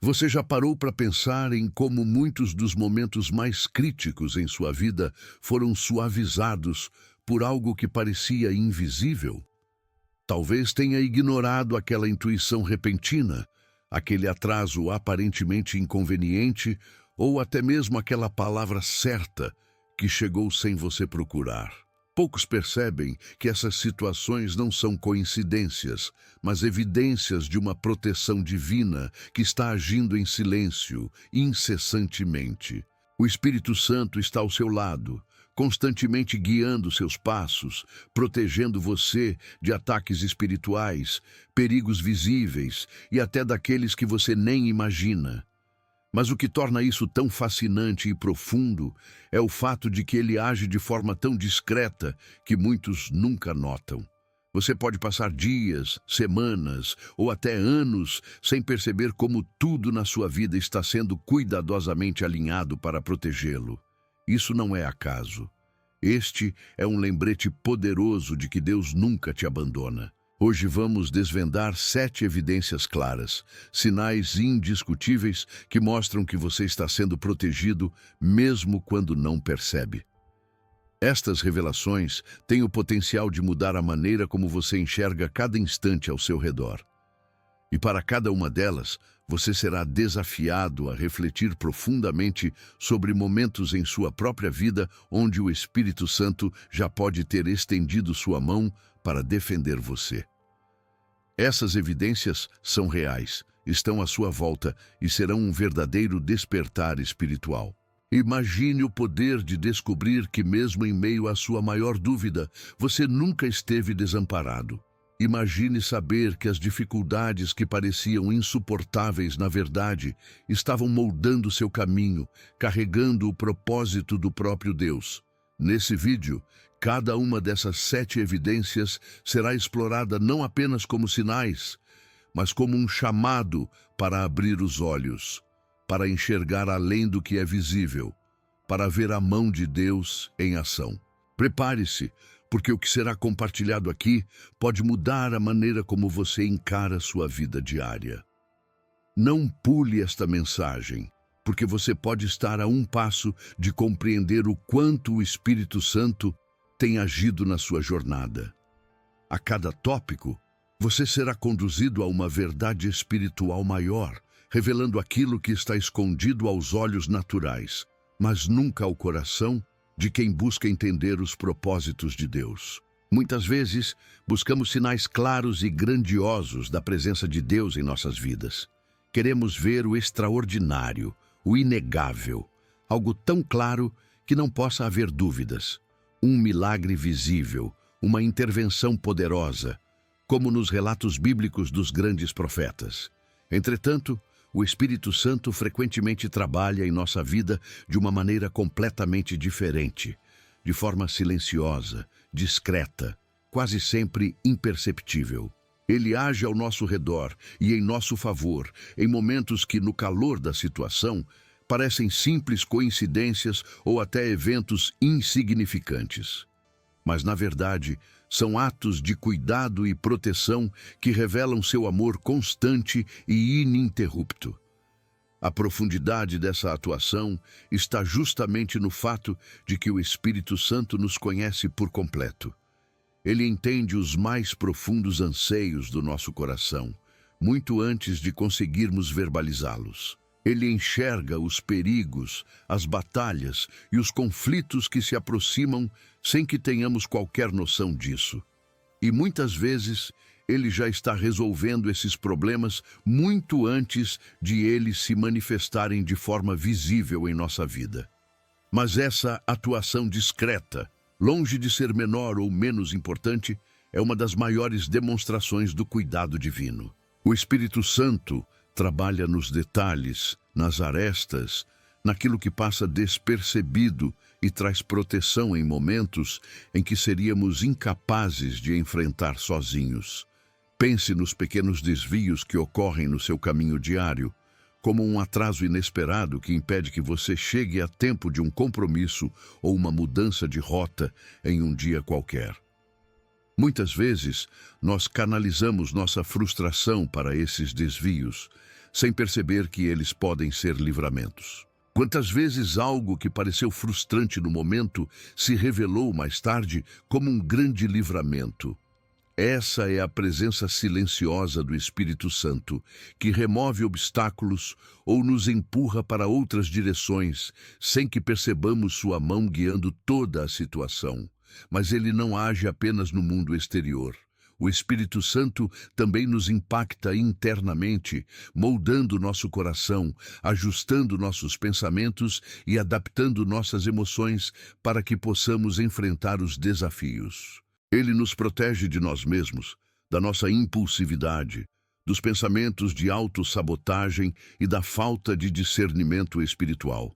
Você já parou para pensar em como muitos dos momentos mais críticos em sua vida foram suavizados por algo que parecia invisível? Talvez tenha ignorado aquela intuição repentina, aquele atraso aparentemente inconveniente ou até mesmo aquela palavra certa que chegou sem você procurar. Poucos percebem que essas situações não são coincidências, mas evidências de uma proteção divina que está agindo em silêncio, incessantemente. O Espírito Santo está ao seu lado, constantemente guiando seus passos, protegendo você de ataques espirituais, perigos visíveis e até daqueles que você nem imagina. Mas o que torna isso tão fascinante e profundo é o fato de que ele age de forma tão discreta que muitos nunca notam. Você pode passar dias, semanas ou até anos sem perceber como tudo na sua vida está sendo cuidadosamente alinhado para protegê-lo. Isso não é acaso. Este é um lembrete poderoso de que Deus nunca te abandona. Hoje vamos desvendar 7 evidências claras, sinais indiscutíveis que mostram que você está sendo protegido mesmo quando não percebe. Estas revelações têm o potencial de mudar a maneira como você enxerga cada instante ao seu redor. E para cada uma delas, você será desafiado a refletir profundamente sobre momentos em sua própria vida onde o Espírito Santo já pode ter estendido sua mão para defender você. Essas evidências são reais, estão à sua volta e serão um verdadeiro despertar espiritual. Imagine o poder de descobrir que mesmo em meio à sua maior dúvida, você nunca esteve desamparado. Imagine saber que as dificuldades que pareciam insuportáveis, na verdade, estavam moldando seu caminho, carregando o propósito do próprio Deus. Nesse vídeo, cada uma dessas 7 evidências será explorada não apenas como sinais, mas como um chamado para abrir os olhos, para enxergar além do que é visível, para ver a mão de Deus em ação. Prepare-se, porque o que será compartilhado aqui pode mudar a maneira como você encara sua vida diária. Não pule esta mensagem, porque você pode estar a um passo de compreender o quanto o Espírito Santo tem agido na sua jornada. A cada tópico, você será conduzido a uma verdade espiritual maior, revelando aquilo que está escondido aos olhos naturais, mas nunca ao coração de quem busca entender os propósitos de Deus. Muitas vezes, buscamos sinais claros e grandiosos da presença de Deus em nossas vidas. Queremos ver o extraordinário, o inegável, algo tão claro que não possa haver dúvidas. Um milagre visível, uma intervenção poderosa, como nos relatos bíblicos dos grandes profetas. Entretanto, o Espírito Santo frequentemente trabalha em nossa vida de uma maneira completamente diferente, de forma silenciosa, discreta, quase sempre imperceptível. Ele age ao nosso redor e em nosso favor, em momentos que, no calor da situação, parecem simples coincidências ou até eventos insignificantes. Mas, na verdade, são atos de cuidado e proteção que revelam seu amor constante e ininterrupto. A profundidade dessa atuação está justamente no fato de que o Espírito Santo nos conhece por completo. Ele entende os mais profundos anseios do nosso coração, muito antes de conseguirmos verbalizá-los. Ele enxerga os perigos, as batalhas e os conflitos que se aproximam sem que tenhamos qualquer noção disso. E muitas vezes, ele já está resolvendo esses problemas muito antes de eles se manifestarem de forma visível em nossa vida. Mas essa atuação discreta, longe de ser menor ou menos importante, é uma das maiores demonstrações do cuidado divino. O Espírito Santo trabalha nos detalhes, nas arestas, naquilo que passa despercebido e traz proteção em momentos em que seríamos incapazes de enfrentar sozinhos. Pense nos pequenos desvios que ocorrem no seu caminho diário, como um atraso inesperado que impede que você chegue a tempo de um compromisso ou uma mudança de rota em um dia qualquer. Muitas vezes, nós canalizamos nossa frustração para esses desvios, sem perceber que eles podem ser livramentos. Quantas vezes algo que pareceu frustrante no momento se revelou mais tarde como um grande livramento? Essa é a presença silenciosa do Espírito Santo, que remove obstáculos ou nos empurra para outras direções, sem que percebamos sua mão guiando toda a situação. Mas ele não age apenas no mundo exterior. O Espírito Santo também nos impacta internamente, moldando nosso coração, ajustando nossos pensamentos e adaptando nossas emoções para que possamos enfrentar os desafios. Ele nos protege de nós mesmos, da nossa impulsividade, dos pensamentos de autossabotagem e da falta de discernimento espiritual.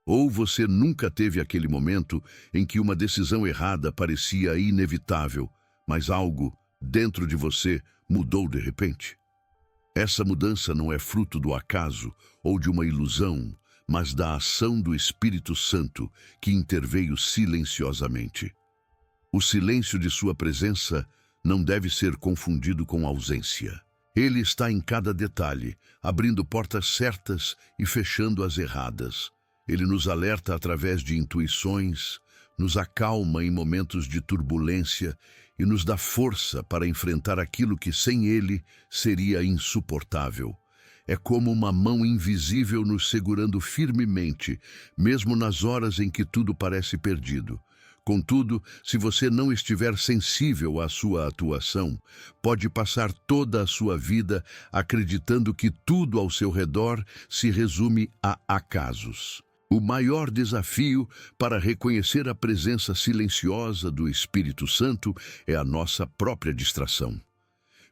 Ou você nunca teve aquele momento em que uma decisão errada parecia inevitável, mas algo dentro de você mudou de repente? Essa mudança não é fruto do acaso ou de uma ilusão, mas da ação do Espírito Santo que interveio silenciosamente. O silêncio de sua presença não deve ser confundido com ausência. Ele está em cada detalhe, abrindo portas certas e fechando as erradas. Ele nos alerta através de intuições, nos acalma em momentos de turbulência e nos dá força para enfrentar aquilo que sem ele seria insuportável. É como uma mão invisível nos segurando firmemente, mesmo nas horas em que tudo parece perdido. Contudo, se você não estiver sensível à sua atuação, pode passar toda a sua vida acreditando que tudo ao seu redor se resume a acasos. O maior desafio para reconhecer a presença silenciosa do Espírito Santo é a nossa própria distração.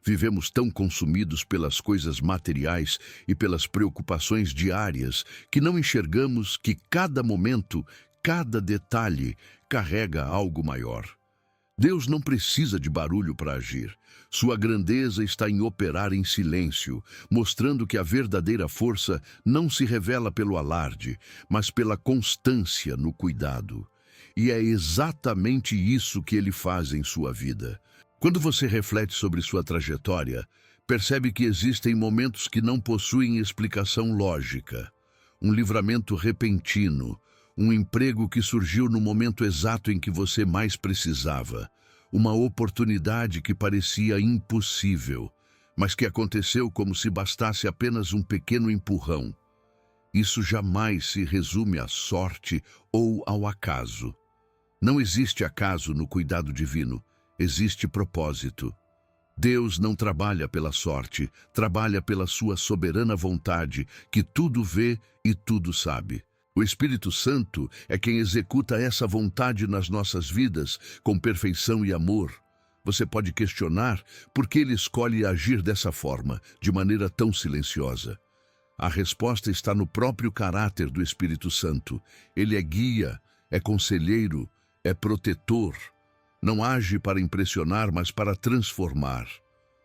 Vivemos tão consumidos pelas coisas materiais e pelas preocupações diárias que não enxergamos que cada momento, cada detalhe carrega algo maior. Deus não precisa de barulho para agir. Sua grandeza está em operar em silêncio, mostrando que a verdadeira força não se revela pelo alarde, mas pela constância no cuidado. E é exatamente isso que ele faz em sua vida. Quando você reflete sobre sua trajetória, percebe que existem momentos que não possuem explicação lógica. Um livramento repentino, um emprego que surgiu no momento exato em que você mais precisava, uma oportunidade que parecia impossível, mas que aconteceu como se bastasse apenas um pequeno empurrão. Isso jamais se resume à sorte ou ao acaso. Não existe acaso no cuidado divino, existe propósito. Deus não trabalha pela sorte, trabalha pela sua soberana vontade, que tudo vê e tudo sabe. O Espírito Santo é quem executa essa vontade nas nossas vidas com perfeição e amor. Você pode questionar por que ele escolhe agir dessa forma, de maneira tão silenciosa. A resposta está no próprio caráter do Espírito Santo. Ele é guia, é conselheiro, é protetor. Não age para impressionar, mas para transformar.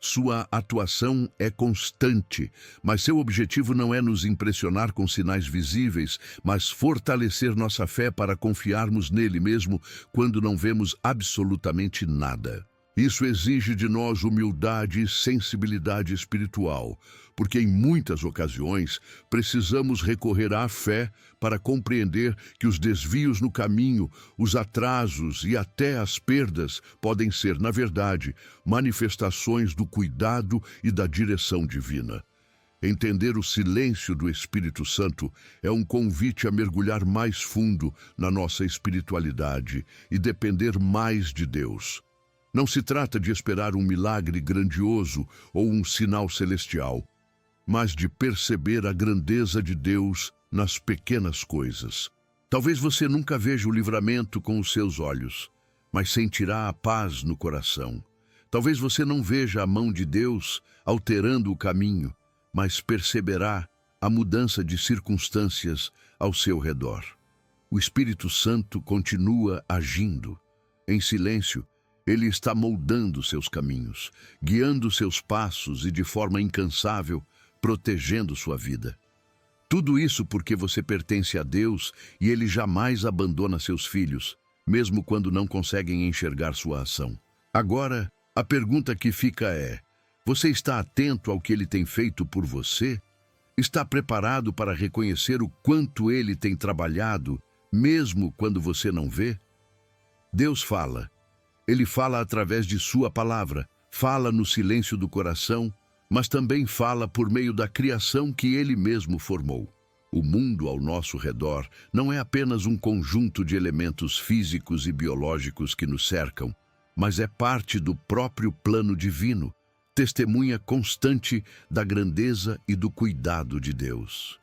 Sua atuação é constante, mas seu objetivo não é nos impressionar com sinais visíveis, mas fortalecer nossa fé para confiarmos nele mesmo quando não vemos absolutamente nada. Isso exige de nós humildade e sensibilidade espiritual, porque em muitas ocasiões precisamos recorrer à fé para compreender que os desvios no caminho, os atrasos e até as perdas podem ser, na verdade, manifestações do cuidado e da direção divina. Entender o silêncio do Espírito Santo é um convite a mergulhar mais fundo na nossa espiritualidade e depender mais de Deus. Não se trata de esperar um milagre grandioso ou um sinal celestial, mas de perceber a grandeza de Deus nas pequenas coisas. Talvez você nunca veja o livramento com os seus olhos, mas sentirá a paz no coração. Talvez você não veja a mão de Deus alterando o caminho, mas perceberá a mudança de circunstâncias ao seu redor. O Espírito Santo continua agindo. Em silêncio, ele está moldando seus caminhos, guiando seus passos e de forma incansável, protegendo sua vida. Tudo isso porque você pertence a Deus e ele jamais abandona seus filhos, mesmo quando não conseguem enxergar sua ação. Agora, a pergunta que fica é: você está atento ao que ele tem feito por você? Está preparado para reconhecer o quanto Ele tem trabalhado, mesmo quando você não vê? Deus fala. Ele fala através de sua palavra, fala no silêncio do coração, mas também fala por meio da criação que Ele mesmo formou. O mundo ao nosso redor não é apenas um conjunto de elementos físicos e biológicos que nos cercam, mas é parte do próprio plano divino, testemunha constante da grandeza e do cuidado de Deus.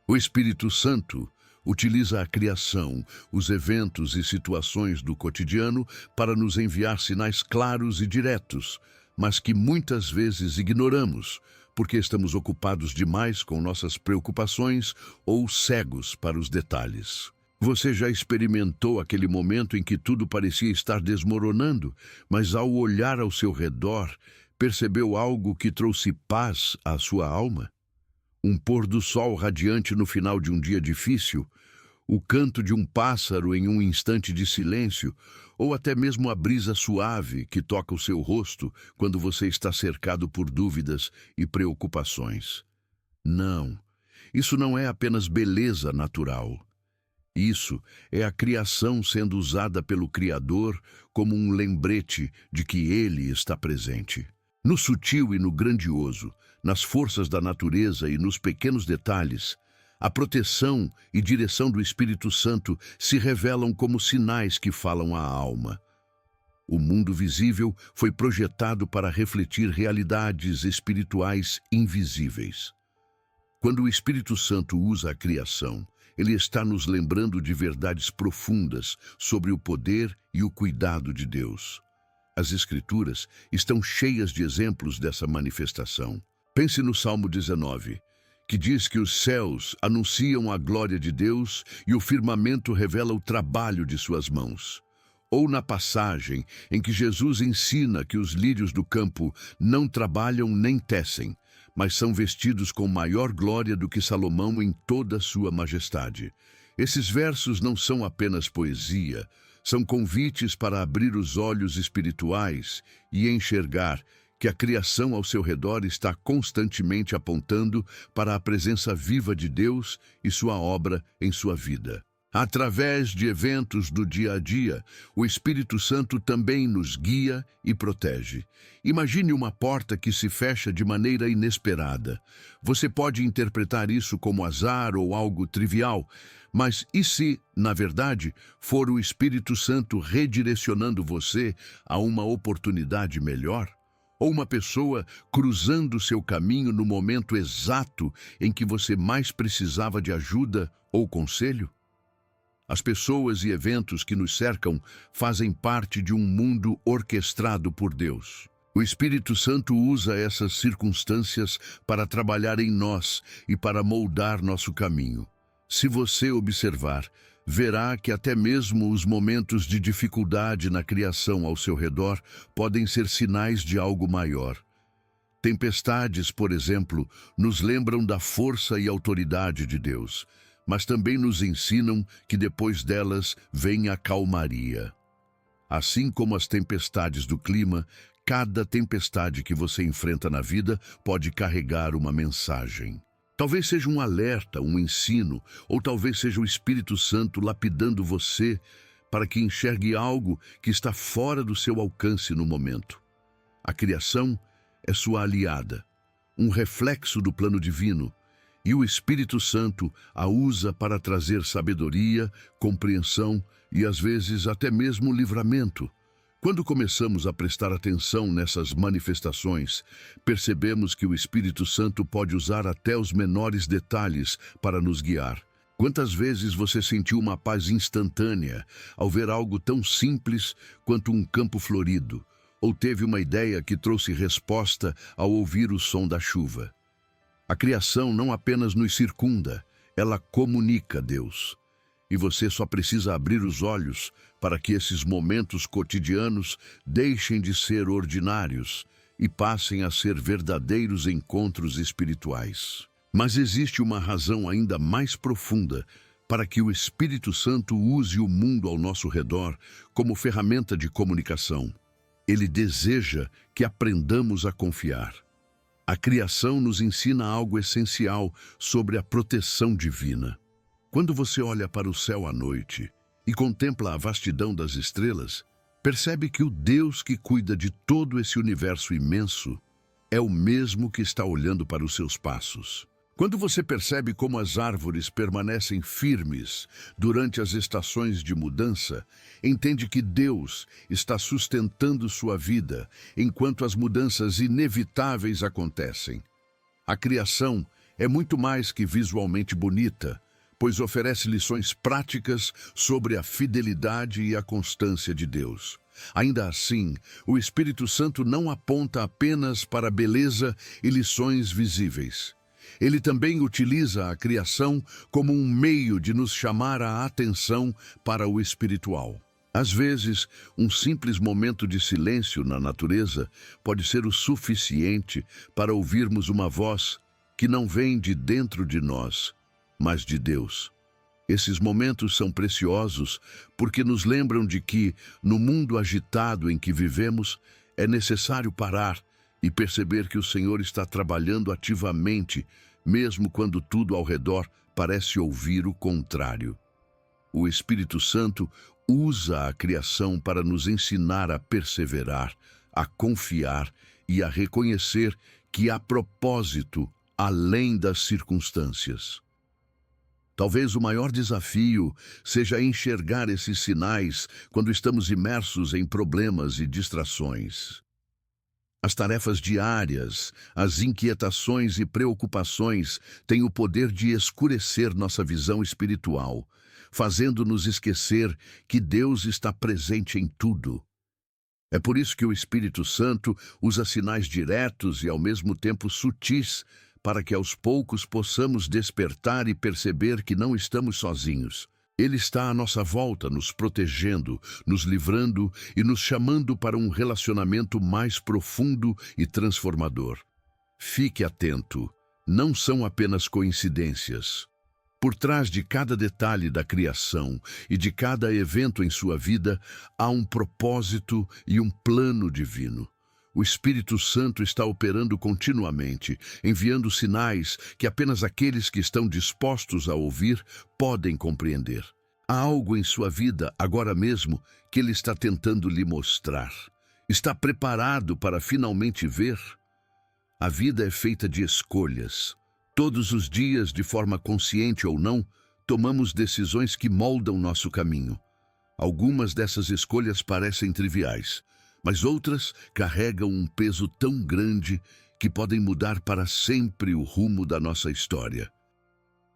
O Espírito Santo utiliza a criação, os eventos e situações do cotidiano para nos enviar sinais claros e diretos, mas que muitas vezes ignoramos, porque estamos ocupados demais com nossas preocupações ou cegos para os detalhes. Você já experimentou aquele momento em que tudo parecia estar desmoronando, mas ao olhar ao seu redor, percebeu algo que trouxe paz à sua alma? Um pôr do sol radiante no final de um dia difícil, o canto de um pássaro em um instante de silêncio, ou até mesmo a brisa suave que toca o seu rosto quando você está cercado por dúvidas e preocupações. Não, isso não é apenas beleza natural. Isso é a criação sendo usada pelo Criador como um lembrete de que Ele está presente. No sutil e no grandioso, nas forças da natureza e nos pequenos detalhes, a proteção e direção do Espírito Santo se revelam como sinais que falam à alma. O mundo visível foi projetado para refletir realidades espirituais invisíveis. Quando o Espírito Santo usa a criação, ele está nos lembrando de verdades profundas sobre o poder e o cuidado de Deus. As Escrituras estão cheias de exemplos dessa manifestação. Pense no Salmo 19, que diz que os céus anunciam a glória de Deus e o firmamento revela o trabalho de suas mãos. Ou na passagem em que Jesus ensina que os lírios do campo não trabalham nem tecem, mas são vestidos com maior glória do que Salomão em toda a sua majestade. Esses versos não são apenas poesia, são convites para abrir os olhos espirituais e enxergar que a criação ao seu redor está constantemente apontando para a presença viva de Deus e sua obra em sua vida. Através de eventos do dia a dia, o Espírito Santo também nos guia e protege. Imagine uma porta que se fecha de maneira inesperada. Você pode interpretar isso como azar ou algo trivial, mas e se, na verdade, for o Espírito Santo redirecionando você a uma oportunidade melhor? Ou uma pessoa cruzando seu caminho no momento exato em que você mais precisava de ajuda ou conselho? As pessoas e eventos que nos cercam fazem parte de um mundo orquestrado por Deus. O Espírito Santo usa essas circunstâncias para trabalhar em nós e para moldar nosso caminho. Se você observar, verá que até mesmo os momentos de dificuldade na criação ao seu redor podem ser sinais de algo maior. Tempestades, por exemplo, nos lembram da força e autoridade de Deus, mas também nos ensinam que depois delas vem a calmaria. Assim como as tempestades do clima, cada tempestade que você enfrenta na vida pode carregar uma mensagem. Talvez seja um alerta, um ensino, ou talvez seja o Espírito Santo lapidando você para que enxergue algo que está fora do seu alcance no momento. A criação é sua aliada, um reflexo do plano divino, e o Espírito Santo a usa para trazer sabedoria, compreensão e, às vezes, até mesmo livramento. Quando começamos a prestar atenção nessas manifestações, percebemos que o Espírito Santo pode usar até os menores detalhes para nos guiar. Quantas vezes você sentiu uma paz instantânea ao ver algo tão simples quanto um campo florido, ou teve uma ideia que trouxe resposta ao ouvir o som da chuva? A criação não apenas nos circunda, ela comunica Deus. E você só precisa abrir os olhos para que esses momentos cotidianos deixem de ser ordinários e passem a ser verdadeiros encontros espirituais. Mas existe uma razão ainda mais profunda para que o Espírito Santo use o mundo ao nosso redor como ferramenta de comunicação. Ele deseja que aprendamos a confiar. A criação nos ensina algo essencial sobre a proteção divina. Quando você olha para o céu à noite e contempla a vastidão das estrelas, percebe que o Deus que cuida de todo esse universo imenso é o mesmo que está olhando para os seus passos. Quando você percebe como as árvores permanecem firmes durante as estações de mudança, entende que Deus está sustentando sua vida enquanto as mudanças inevitáveis acontecem. A criação é muito mais que visualmente bonita, pois oferece lições práticas sobre a fidelidade e a constância de Deus. Ainda assim, o Espírito Santo não aponta apenas para a beleza e lições visíveis. Ele também utiliza a criação como um meio de nos chamar a atenção para o espiritual. Às vezes, um simples momento de silêncio na natureza pode ser o suficiente para ouvirmos uma voz que não vem de dentro de nós, mas de Deus. Esses momentos são preciosos porque nos lembram de que, no mundo agitado em que vivemos, é necessário parar e perceber que o Senhor está trabalhando ativamente, mesmo quando tudo ao redor parece ouvir o contrário. O Espírito Santo usa a criação para nos ensinar a perseverar, a confiar e a reconhecer que há propósito além das circunstâncias. Talvez o maior desafio seja enxergar esses sinais quando estamos imersos em problemas e distrações. As tarefas diárias, as inquietações e preocupações têm o poder de escurecer nossa visão espiritual, fazendo-nos esquecer que Deus está presente em tudo. É por isso que o Espírito Santo usa sinais diretos e ao mesmo tempo sutis para que aos poucos possamos despertar e perceber que não estamos sozinhos. Ele está à nossa volta, nos protegendo, nos livrando e nos chamando para um relacionamento mais profundo e transformador. Fique atento, não são apenas coincidências. Por trás de cada detalhe da criação e de cada evento em sua vida, há um propósito e um plano divino. O Espírito Santo está operando continuamente, enviando sinais que apenas aqueles que estão dispostos a ouvir podem compreender. Há algo em sua vida, agora mesmo, que Ele está tentando lhe mostrar. Está preparado para finalmente ver? A vida é feita de escolhas. Todos os dias, de forma consciente ou não, tomamos decisões que moldam nosso caminho. Algumas dessas escolhas parecem triviais, mas outras carregam um peso tão grande que podem mudar para sempre o rumo da nossa história.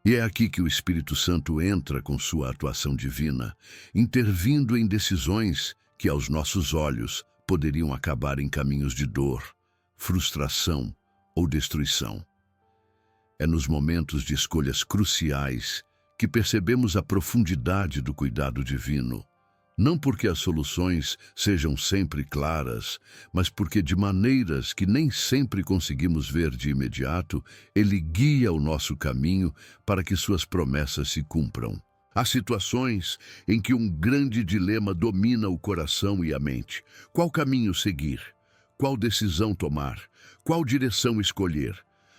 E é aqui que o Espírito Santo entra com sua atuação divina, intervindo em decisões que, aos nossos olhos, poderiam acabar em caminhos de dor, frustração ou destruição. É nos momentos de escolhas cruciais que percebemos a profundidade do cuidado divino. Não porque as soluções sejam sempre claras, mas porque de maneiras que nem sempre conseguimos ver de imediato, Ele guia o nosso caminho para que suas promessas se cumpram. Há situações em que um grande dilema domina o coração e a mente. Qual caminho seguir? Qual decisão tomar? Qual direção escolher?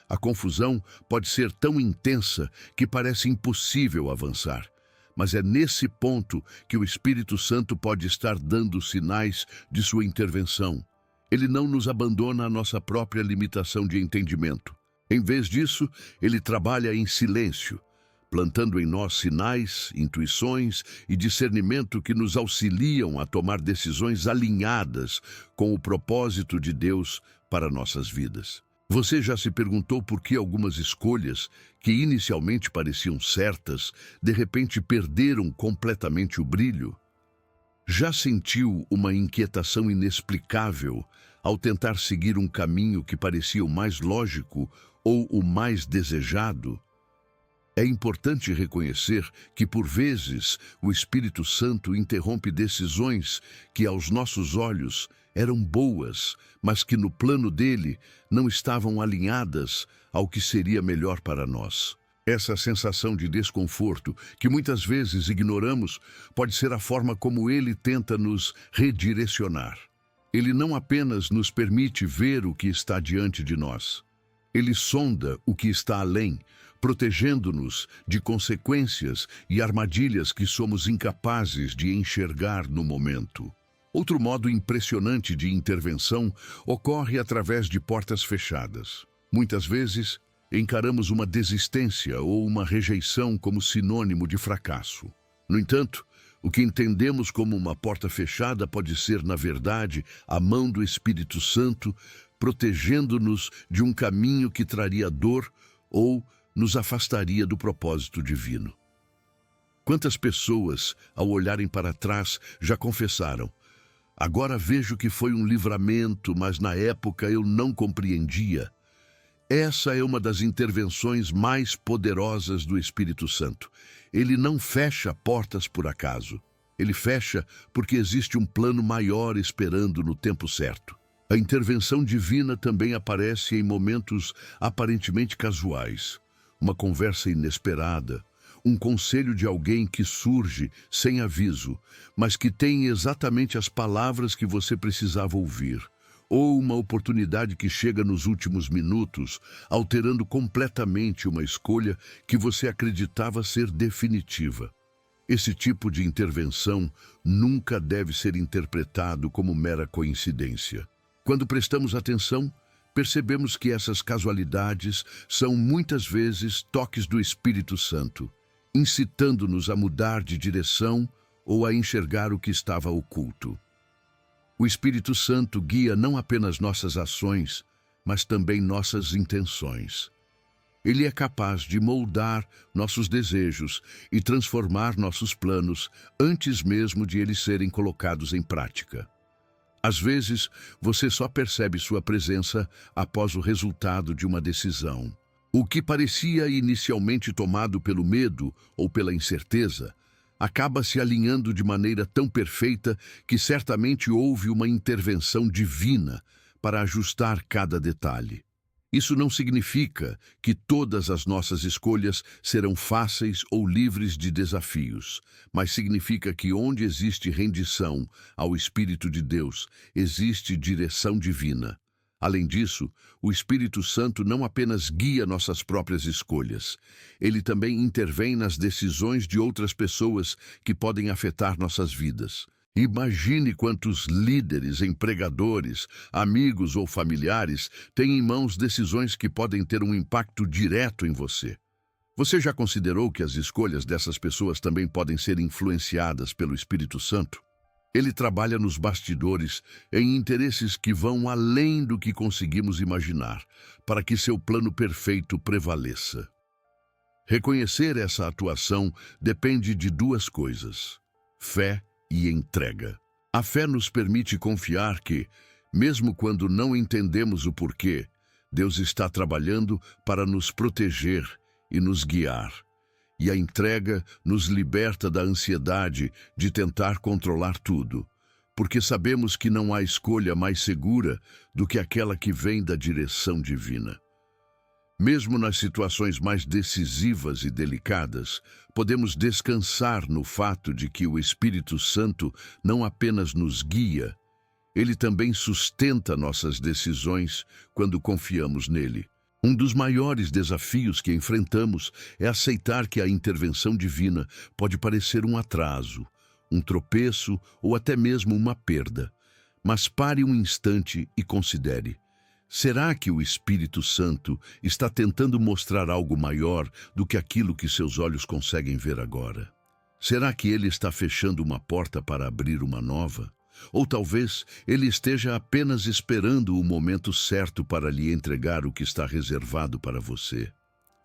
A confusão pode ser tão intensa que parece impossível avançar. Mas é nesse ponto que o Espírito Santo pode estar dando sinais de sua intervenção. Ele não nos abandona à nossa própria limitação de entendimento. Em vez disso, ele trabalha em silêncio, plantando em nós sinais, intuições e discernimento que nos auxiliam a tomar decisões alinhadas com o propósito de Deus para nossas vidas. Você já se perguntou por que algumas escolhas, que inicialmente pareciam certas, de repente perderam completamente o brilho? Já sentiu uma inquietação inexplicável ao tentar seguir um caminho que parecia o mais lógico ou o mais desejado? É importante reconhecer que, por vezes, o Espírito Santo interrompe decisões que, aos nossos olhos, eram boas, mas que no plano dele não estavam alinhadas ao que seria melhor para nós. Essa sensação de desconforto, que muitas vezes ignoramos, pode ser a forma como ele tenta nos redirecionar. Ele não apenas nos permite ver o que está diante de nós, Ele sonda o que está além, protegendo-nos de consequências e armadilhas que somos incapazes de enxergar no momento. Outro modo impressionante de intervenção ocorre através de portas fechadas. Muitas vezes, encaramos uma desistência ou uma rejeição como sinônimo de fracasso. No entanto, o que entendemos como uma porta fechada pode ser, na verdade, a mão do Espírito Santo protegendo-nos de um caminho que traria dor ou nos afastaria do propósito divino. Quantas pessoas, ao olharem para trás, já confessaram: agora vejo que foi um livramento, mas na época eu não compreendia. Essa é uma das intervenções mais poderosas do Espírito Santo. Ele não fecha portas por acaso. Ele fecha porque existe um plano maior esperando no tempo certo. A intervenção divina também aparece em momentos aparentemente casuais. Uma conversa inesperada, um conselho de alguém que surge sem aviso, mas que tem exatamente as palavras que você precisava ouvir. Ou uma oportunidade que chega nos últimos minutos, alterando completamente uma escolha que você acreditava ser definitiva. Esse tipo de intervenção nunca deve ser interpretado como mera coincidência. Quando prestamos atenção, percebemos que essas casualidades são muitas vezes toques do Espírito Santo, incitando-nos a mudar de direção ou a enxergar o que estava oculto. O Espírito Santo guia não apenas nossas ações, mas também nossas intenções. Ele é capaz de moldar nossos desejos e transformar nossos planos antes mesmo de eles serem colocados em prática. Às vezes, você só percebe sua presença após o resultado de uma decisão. O que parecia inicialmente tomado pelo medo ou pela incerteza, acaba se alinhando de maneira tão perfeita que certamente houve uma intervenção divina para ajustar cada detalhe. Isso não significa que todas as nossas escolhas serão fáceis ou livres de desafios, mas significa que onde existe rendição ao Espírito de Deus, existe direção divina. Além disso, o Espírito Santo não apenas guia nossas próprias escolhas, ele também intervém nas decisões de outras pessoas que podem afetar nossas vidas. Imagine quantos líderes, empregadores, amigos ou familiares têm em mãos decisões que podem ter um impacto direto em você. Você já considerou que as escolhas dessas pessoas também podem ser influenciadas pelo Espírito Santo? Ele trabalha nos bastidores em interesses que vão além do que conseguimos imaginar, para que seu plano perfeito prevaleça. Reconhecer essa atuação depende de duas coisas: fé e entrega. A fé nos permite confiar que, mesmo quando não entendemos o porquê, Deus está trabalhando para nos proteger e nos guiar. E a entrega nos liberta da ansiedade de tentar controlar tudo, porque sabemos que não há escolha mais segura do que aquela que vem da direção divina. Mesmo nas situações mais decisivas e delicadas, podemos descansar no fato de que o Espírito Santo não apenas nos guia, ele também sustenta nossas decisões quando confiamos nele. Um dos maiores desafios que enfrentamos é aceitar que a intervenção divina pode parecer um atraso, um tropeço ou até mesmo uma perda. Mas pare um instante e considere: será que o Espírito Santo está tentando mostrar algo maior do que aquilo que seus olhos conseguem ver agora? Será que ele está fechando uma porta para abrir uma nova? Ou talvez ele esteja apenas esperando o momento certo para lhe entregar o que está reservado para você?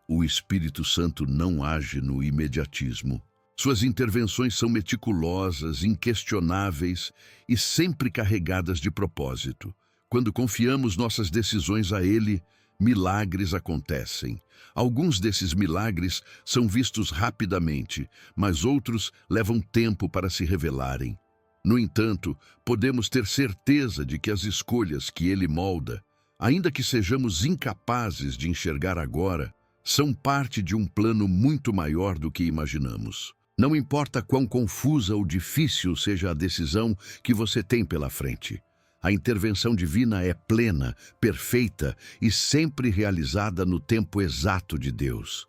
O Espírito Santo não age no imediatismo. Suas intervenções são meticulosas, inquestionáveis e sempre carregadas de propósito. Quando confiamos nossas decisões a Ele, milagres acontecem. Alguns desses milagres são vistos rapidamente, mas outros levam tempo para se revelarem. No entanto, podemos ter certeza de que as escolhas que Ele molda, ainda que sejamos incapazes de enxergar agora, são parte de um plano muito maior do que imaginamos. Não importa quão confusa ou difícil seja a decisão que você tem pela frente, A intervenção divina é plena, perfeita e sempre realizada no tempo exato de Deus.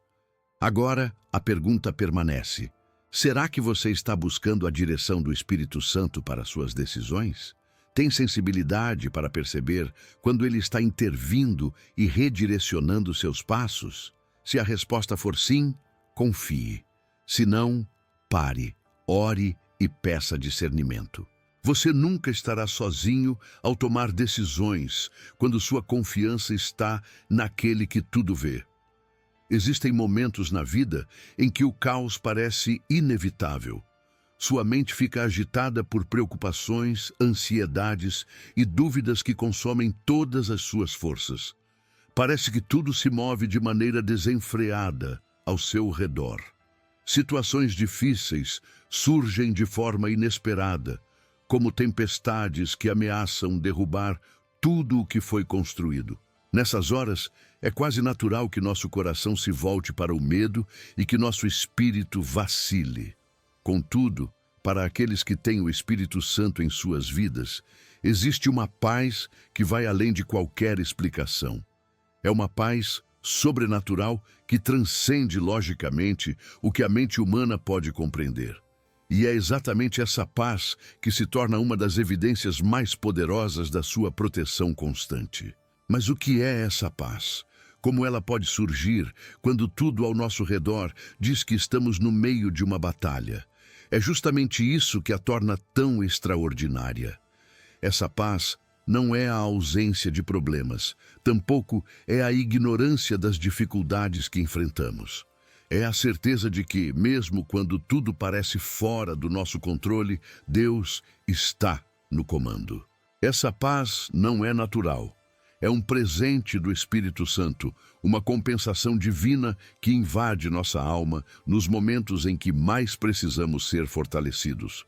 Agora, a pergunta permanece: será que você está buscando a direção do Espírito Santo para suas decisões? Tem sensibilidade para perceber quando ele está intervindo e redirecionando seus passos? Se a resposta for sim, confie. Se não, pare, ore e peça discernimento. Você nunca estará sozinho ao tomar decisões quando sua confiança está naquele que tudo vê. Existem momentos na vida em que o caos parece inevitável. Sua mente fica agitada por preocupações, ansiedades e dúvidas que consomem todas as suas forças. Parece que tudo se move de maneira desenfreada ao seu redor. Situações difíceis surgem de forma inesperada, como tempestades que ameaçam derrubar tudo o que foi construído. Nessas horas, é quase natural que nosso coração se volte para o medo e que nosso espírito vacile. Contudo, para aqueles que têm o Espírito Santo em suas vidas, existe uma paz que vai além de qualquer explicação. É uma paz sobrenatural que transcende logicamente o que a mente humana pode compreender. E é exatamente essa paz que se torna uma das evidências mais poderosas da sua proteção constante. Mas o que é essa paz? Como ela pode surgir quando tudo ao nosso redor diz que estamos no meio de uma batalha? É justamente isso que a torna tão extraordinária. Essa paz não é a ausência de problemas, tampouco é a ignorância das dificuldades que enfrentamos. É a certeza de que, mesmo quando tudo parece fora do nosso controle, Deus está no comando. Essa paz não é natural. É um presente do Espírito Santo, uma compensação divina que invade nossa alma nos momentos em que mais precisamos ser fortalecidos.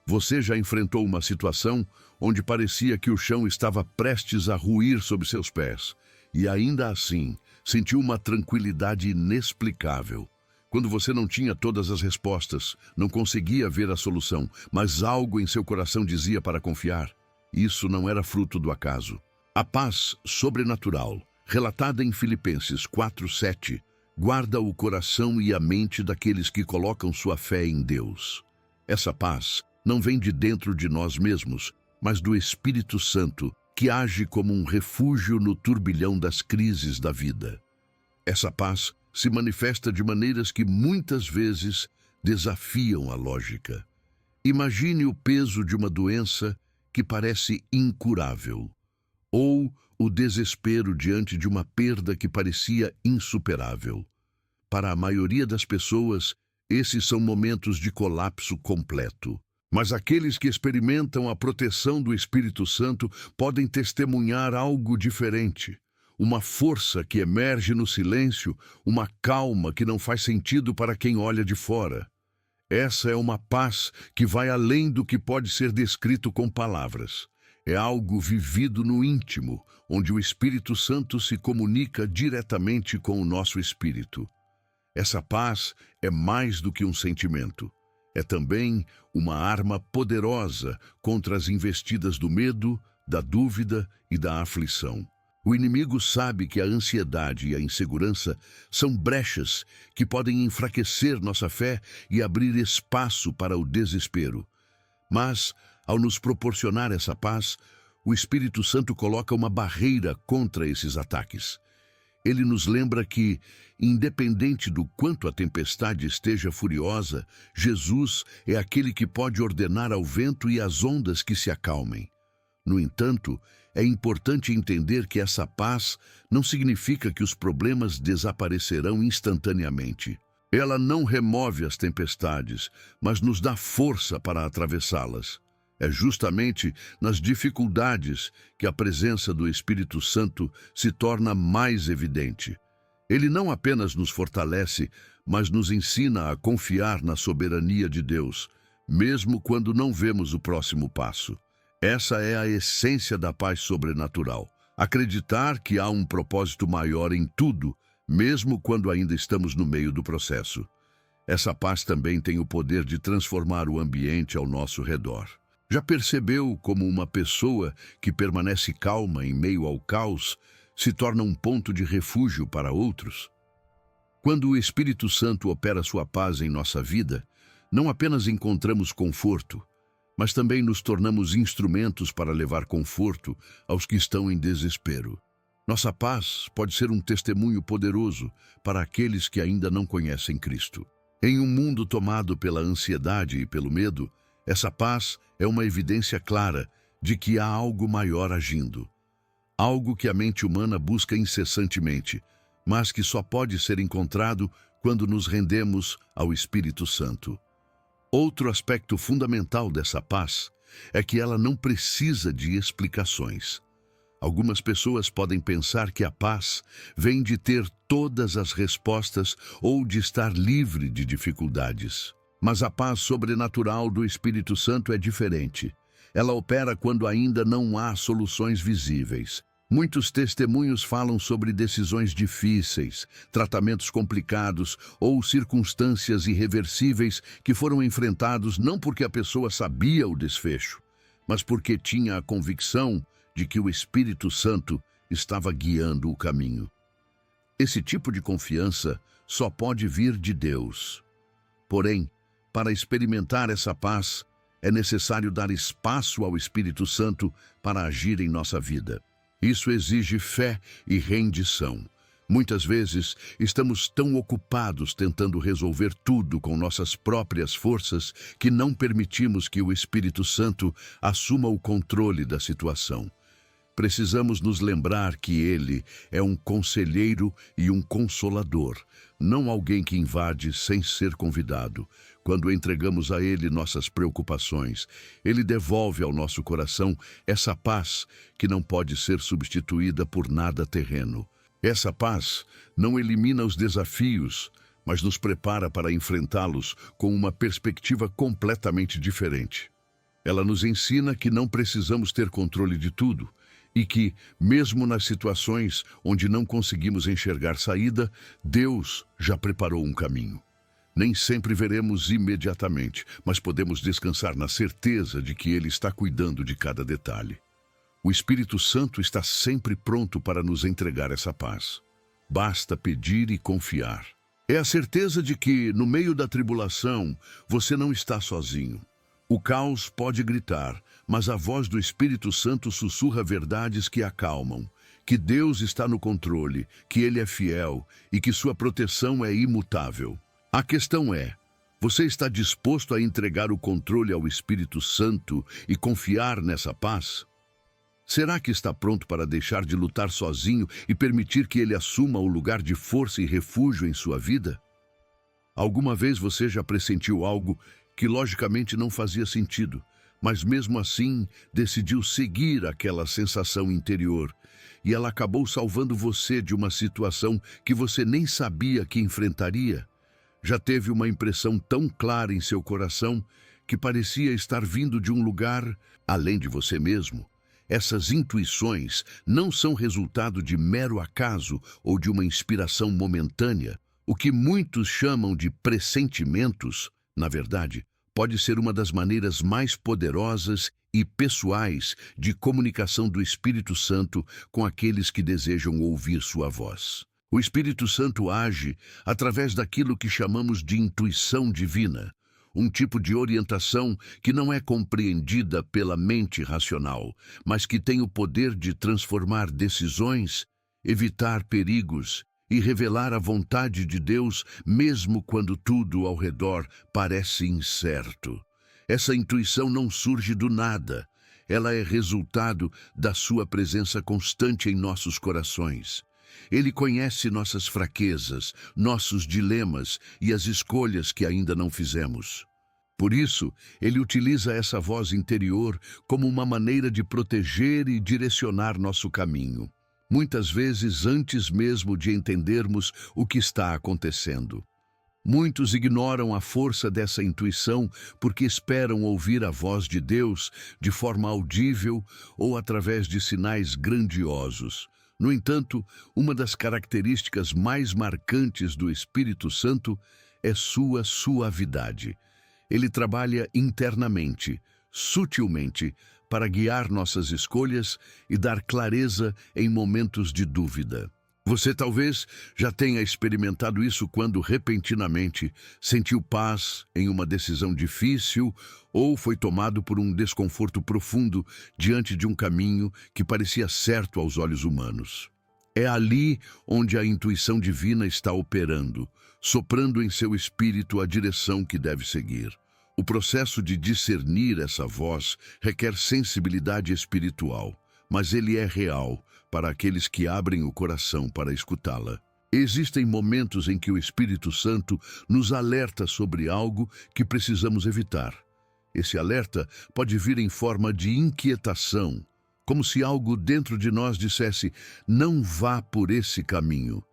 Você já enfrentou uma situação onde parecia que o chão estava prestes a ruir sob seus pés, e ainda assim sentiu uma tranquilidade inexplicável. Quando você não tinha todas as respostas, não conseguia ver a solução, mas algo em seu coração dizia para confiar. Isso não era fruto do acaso. A paz sobrenatural, relatada em Filipenses 4:7, guarda o coração e a mente daqueles que colocam sua fé em Deus. Essa paz não vem de dentro de nós mesmos, mas do Espírito Santo, que age como um refúgio no turbilhão das crises da vida. Essa paz se manifesta de maneiras que muitas vezes desafiam a lógica. Imagine o peso de uma doença que parece incurável, ou o desespero diante de uma perda que parecia insuperável. Para a maioria das pessoas, esses são momentos de colapso completo. Mas aqueles que experimentam a proteção do Espírito Santo podem testemunhar algo diferente. Uma força que emerge no silêncio, uma calma que não faz sentido para quem olha de fora. Essa é uma paz que vai além do que pode ser descrito com palavras. É algo vivido no íntimo, onde o Espírito Santo se comunica diretamente com o nosso espírito. Essa paz é mais do que um sentimento. É também uma arma poderosa contra as investidas do medo, da dúvida e da aflição. O inimigo sabe que a ansiedade e a insegurança são brechas que podem enfraquecer nossa fé e abrir espaço para o desespero. Mas, ao nos proporcionar essa paz, o Espírito Santo coloca uma barreira contra esses ataques. Ele nos lembra que, independente do quanto a tempestade esteja furiosa, Jesus é aquele que pode ordenar ao vento e às ondas que se acalmem. No entanto, é importante entender que essa paz não significa que os problemas desaparecerão instantaneamente. Ela não remove as tempestades, mas nos dá força para atravessá-las. É justamente nas dificuldades que a presença do Espírito Santo se torna mais evidente. Ele não apenas nos fortalece, mas nos ensina a confiar na soberania de Deus, mesmo quando não vemos o próximo passo. Essa é a essência da paz sobrenatural. Acreditar que há um propósito maior em tudo, mesmo quando ainda estamos no meio do processo. Essa paz também tem o poder de transformar o ambiente ao nosso redor. Já percebeu como uma pessoa que permanece calma em meio ao caos se torna um ponto de refúgio para outros? Quando o Espírito Santo opera sua paz em nossa vida, não apenas encontramos conforto, mas também nos tornamos instrumentos para levar conforto aos que estão em desespero. Nossa paz pode ser um testemunho poderoso para aqueles que ainda não conhecem Cristo. Em um mundo tomado pela ansiedade e pelo medo, essa paz é uma evidência clara de que há algo maior agindo. Algo que a mente humana busca incessantemente, mas que só pode ser encontrado quando nos rendemos ao Espírito Santo. Outro aspecto fundamental dessa paz é que ela não precisa de explicações. Algumas pessoas podem pensar que a paz vem de ter todas as respostas ou de estar livre de dificuldades. Mas a paz sobrenatural do Espírito Santo é diferente. Ela opera quando ainda não há soluções visíveis. Muitos testemunhos falam sobre decisões difíceis, tratamentos complicados ou circunstâncias irreversíveis que foram enfrentados não porque a pessoa sabia o desfecho, mas porque tinha a convicção de que o Espírito Santo estava guiando o caminho. Esse tipo de confiança só pode vir de Deus. Porém, para experimentar essa paz, é necessário dar espaço ao Espírito Santo para agir em nossa vida. Isso exige fé e rendição. Muitas vezes, estamos tão ocupados tentando resolver tudo com nossas próprias forças que não permitimos que o Espírito Santo assuma o controle da situação. Precisamos nos lembrar que Ele é um conselheiro e um consolador, não alguém que invade sem ser convidado. Quando entregamos a Ele nossas preocupações, Ele devolve ao nosso coração essa paz que não pode ser substituída por nada terreno. Essa paz não elimina os desafios, mas nos prepara para enfrentá-los com uma perspectiva completamente diferente. Ela nos ensina que não precisamos ter controle de tudo, e que, mesmo nas situações onde não conseguimos enxergar saída, Deus já preparou um caminho. Nem sempre veremos imediatamente, mas podemos descansar na certeza de que Ele está cuidando de cada detalhe. O Espírito Santo está sempre pronto para nos entregar essa paz. Basta pedir e confiar. É a certeza de que, no meio da tribulação, você não está sozinho. O caos pode gritar, mas a voz do Espírito Santo sussurra verdades que acalmam, que Deus está no controle, que Ele é fiel e que sua proteção é imutável. A questão é, você está disposto a entregar o controle ao Espírito Santo e confiar nessa paz? Será que está pronto para deixar de lutar sozinho e permitir que Ele assuma o lugar de força e refúgio em sua vida? Alguma vez você já pressentiu algo que logicamente não fazia sentido, mas mesmo assim decidiu seguir aquela sensação interior, e ela acabou salvando você de uma situação que você nem sabia que enfrentaria? Já teve uma impressão tão clara em seu coração que parecia estar vindo de um lugar além de você mesmo? Essas intuições não são resultado de mero acaso ou de uma inspiração momentânea. O que muitos chamam de pressentimentos, na verdade, pode ser uma das maneiras mais poderosas e pessoais de comunicação do Espírito Santo com aqueles que desejam ouvir sua voz. O Espírito Santo age através daquilo que chamamos de intuição divina, um tipo de orientação que não é compreendida pela mente racional, mas que tem o poder de transformar decisões, evitar perigos e revelar a vontade de Deus, mesmo quando tudo ao redor parece incerto. Essa intuição não surge do nada. Ela é resultado da sua presença constante em nossos corações. Ele conhece nossas fraquezas, nossos dilemas e as escolhas que ainda não fizemos. Por isso, ele utiliza essa voz interior como uma maneira de proteger e direcionar nosso caminho, muitas vezes antes mesmo de entendermos o que está acontecendo. Muitos ignoram a força dessa intuição porque esperam ouvir a voz de Deus de forma audível ou através de sinais grandiosos. No entanto, uma das características mais marcantes do Espírito Santo é sua suavidade. Ele trabalha internamente, sutilmente, para guiar nossas escolhas e dar clareza em momentos de dúvida. Você talvez já tenha experimentado isso quando, repentinamente, sentiu paz em uma decisão difícil ou foi tomado por um desconforto profundo diante de um caminho que parecia certo aos olhos humanos. É ali onde a intuição divina está operando, soprando em seu espírito a direção que deve seguir. O processo de discernir essa voz requer sensibilidade espiritual, mas ele é real para aqueles que abrem o coração para escutá-la. Existem momentos em que o Espírito Santo nos alerta sobre algo que precisamos evitar. Esse alerta pode vir em forma de inquietação, como se algo dentro de nós dissesse: não vá por esse caminho.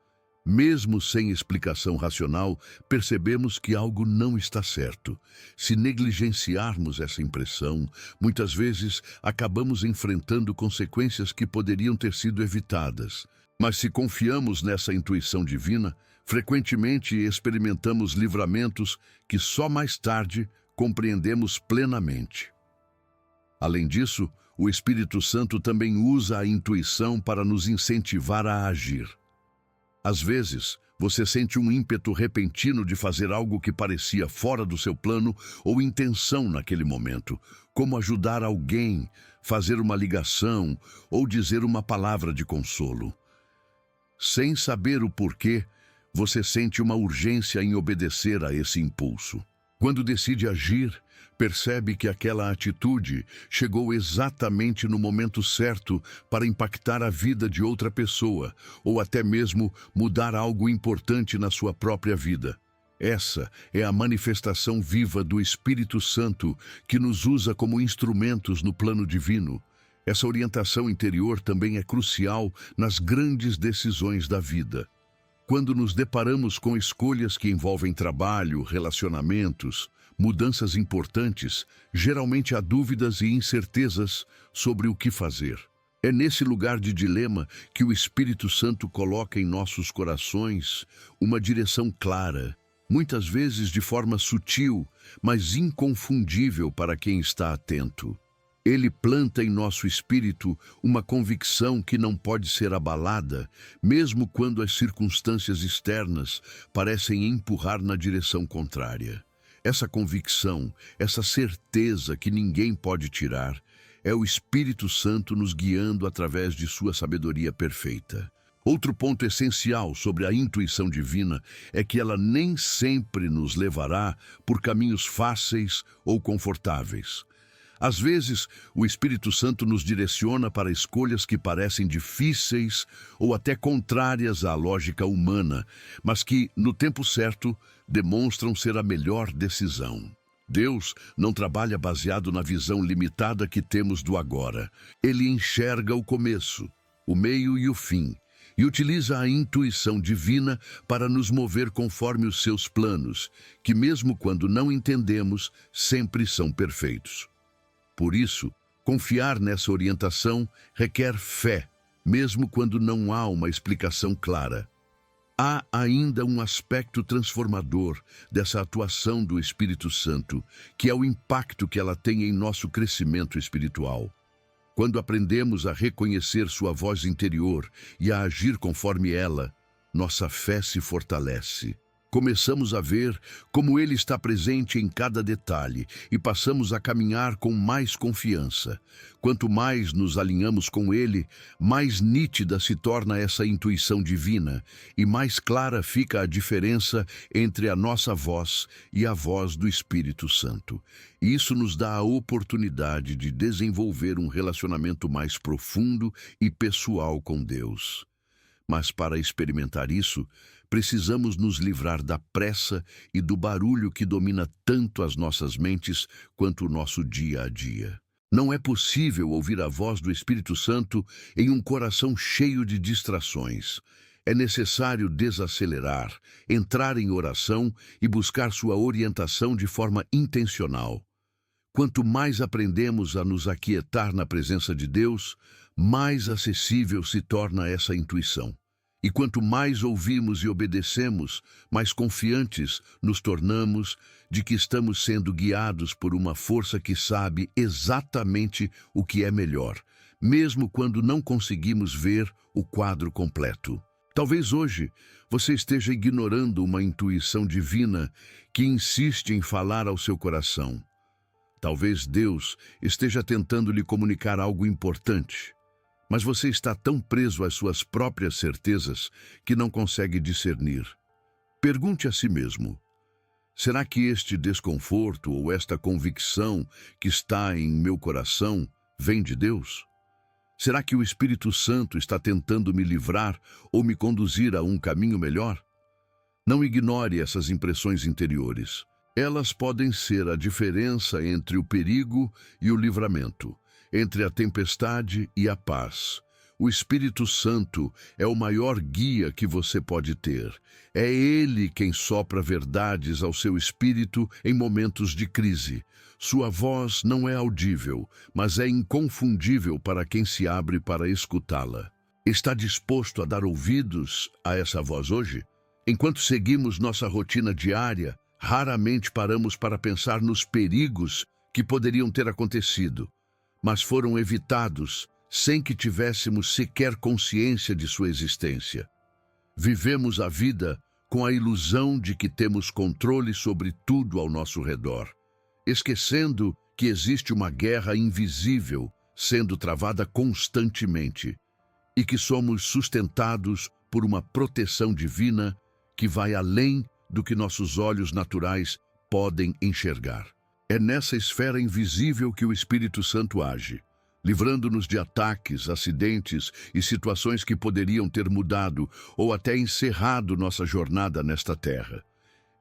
Mesmo sem explicação racional, percebemos que algo não está certo. Se negligenciarmos essa impressão, muitas vezes acabamos enfrentando consequências que poderiam ter sido evitadas. Mas se confiamos nessa intuição divina, frequentemente experimentamos livramentos que só mais tarde compreendemos plenamente. Além disso, o Espírito Santo também usa a intuição para nos incentivar a agir. Às vezes, você sente um ímpeto repentino de fazer algo que parecia fora do seu plano ou intenção naquele momento, como ajudar alguém, fazer uma ligação ou dizer uma palavra de consolo. Sem saber o porquê, você sente uma urgência em obedecer a esse impulso. Quando decide agir, percebe que aquela atitude chegou exatamente no momento certo para impactar a vida de outra pessoa, ou até mesmo mudar algo importante na sua própria vida. Essa é a manifestação viva do Espírito Santo que nos usa como instrumentos no plano divino. Essa orientação interior também é crucial nas grandes decisões da vida. Quando nos deparamos com escolhas que envolvem trabalho, relacionamentos, mudanças importantes, geralmente há dúvidas e incertezas sobre o que fazer. É nesse lugar de dilema que o Espírito Santo coloca em nossos corações uma direção clara, muitas vezes de forma sutil, mas inconfundível para quem está atento. Ele planta em nosso espírito uma convicção que não pode ser abalada, mesmo quando as circunstâncias externas parecem empurrar na direção contrária. Essa convicção, essa certeza que ninguém pode tirar, é o Espírito Santo nos guiando através de sua sabedoria perfeita. Outro ponto essencial sobre a intuição divina é que ela nem sempre nos levará por caminhos fáceis ou confortáveis. Às vezes, o Espírito Santo nos direciona para escolhas que parecem difíceis ou até contrárias à lógica humana, mas que, no tempo certo, demonstram ser a melhor decisão. Deus não trabalha baseado na visão limitada que temos do agora. Ele enxerga o começo, o meio e o fim, e utiliza a intuição divina para nos mover conforme os seus planos, que mesmo quando não entendemos, sempre são perfeitos. Por isso, confiar nessa orientação requer fé, mesmo quando não há uma explicação clara. Há ainda um aspecto transformador dessa atuação do Espírito Santo, que é o impacto que ela tem em nosso crescimento espiritual. Quando aprendemos a reconhecer sua voz interior e a agir conforme ela, nossa fé se fortalece. Começamos a ver como Ele está presente em cada detalhe e passamos a caminhar com mais confiança. Quanto mais nos alinhamos com Ele, mais nítida se torna essa intuição divina e mais clara fica a diferença entre a nossa voz e a voz do Espírito Santo. Isso nos dá a oportunidade de desenvolver um relacionamento mais profundo e pessoal com Deus. Mas para experimentar isso, precisamos nos livrar da pressa e do barulho que domina tanto as nossas mentes quanto o nosso dia a dia. Não é possível ouvir a voz do Espírito Santo em um coração cheio de distrações. É necessário desacelerar, entrar em oração e buscar sua orientação de forma intencional. Quanto mais aprendemos a nos aquietar na presença de Deus, mais acessível se torna essa intuição. E quanto mais ouvimos e obedecemos, mais confiantes nos tornamos de que estamos sendo guiados por uma força que sabe exatamente o que é melhor, mesmo quando não conseguimos ver o quadro completo. Talvez hoje você esteja ignorando uma intuição divina que insiste em falar ao seu coração. Talvez Deus esteja tentando lhe comunicar algo importante, mas você está tão preso às suas próprias certezas que não consegue discernir. Pergunte a si mesmo: será que este desconforto ou esta convicção que está em meu coração vem de Deus? Será que o Espírito Santo está tentando me livrar ou me conduzir a um caminho melhor? Não ignore essas impressões interiores. Elas podem ser a diferença entre o perigo e o livramento, entre a tempestade e a paz. O Espírito Santo é o maior guia que você pode ter. É Ele quem sopra verdades ao seu espírito em momentos de crise. Sua voz não é audível, mas é inconfundível para quem se abre para escutá-la. Está disposto a dar ouvidos a essa voz hoje? Enquanto seguimos nossa rotina diária, raramente paramos para pensar nos perigos que poderiam ter acontecido, mas foram evitados sem que tivéssemos sequer consciência de sua existência. Vivemos a vida com a ilusão de que temos controle sobre tudo ao nosso redor, esquecendo que existe uma guerra invisível sendo travada constantemente e que somos sustentados por uma proteção divina que vai além do que nossos olhos naturais podem enxergar. É nessa esfera invisível que o Espírito Santo age, livrando-nos de ataques, acidentes e situações que poderiam ter mudado ou até encerrado nossa jornada nesta terra.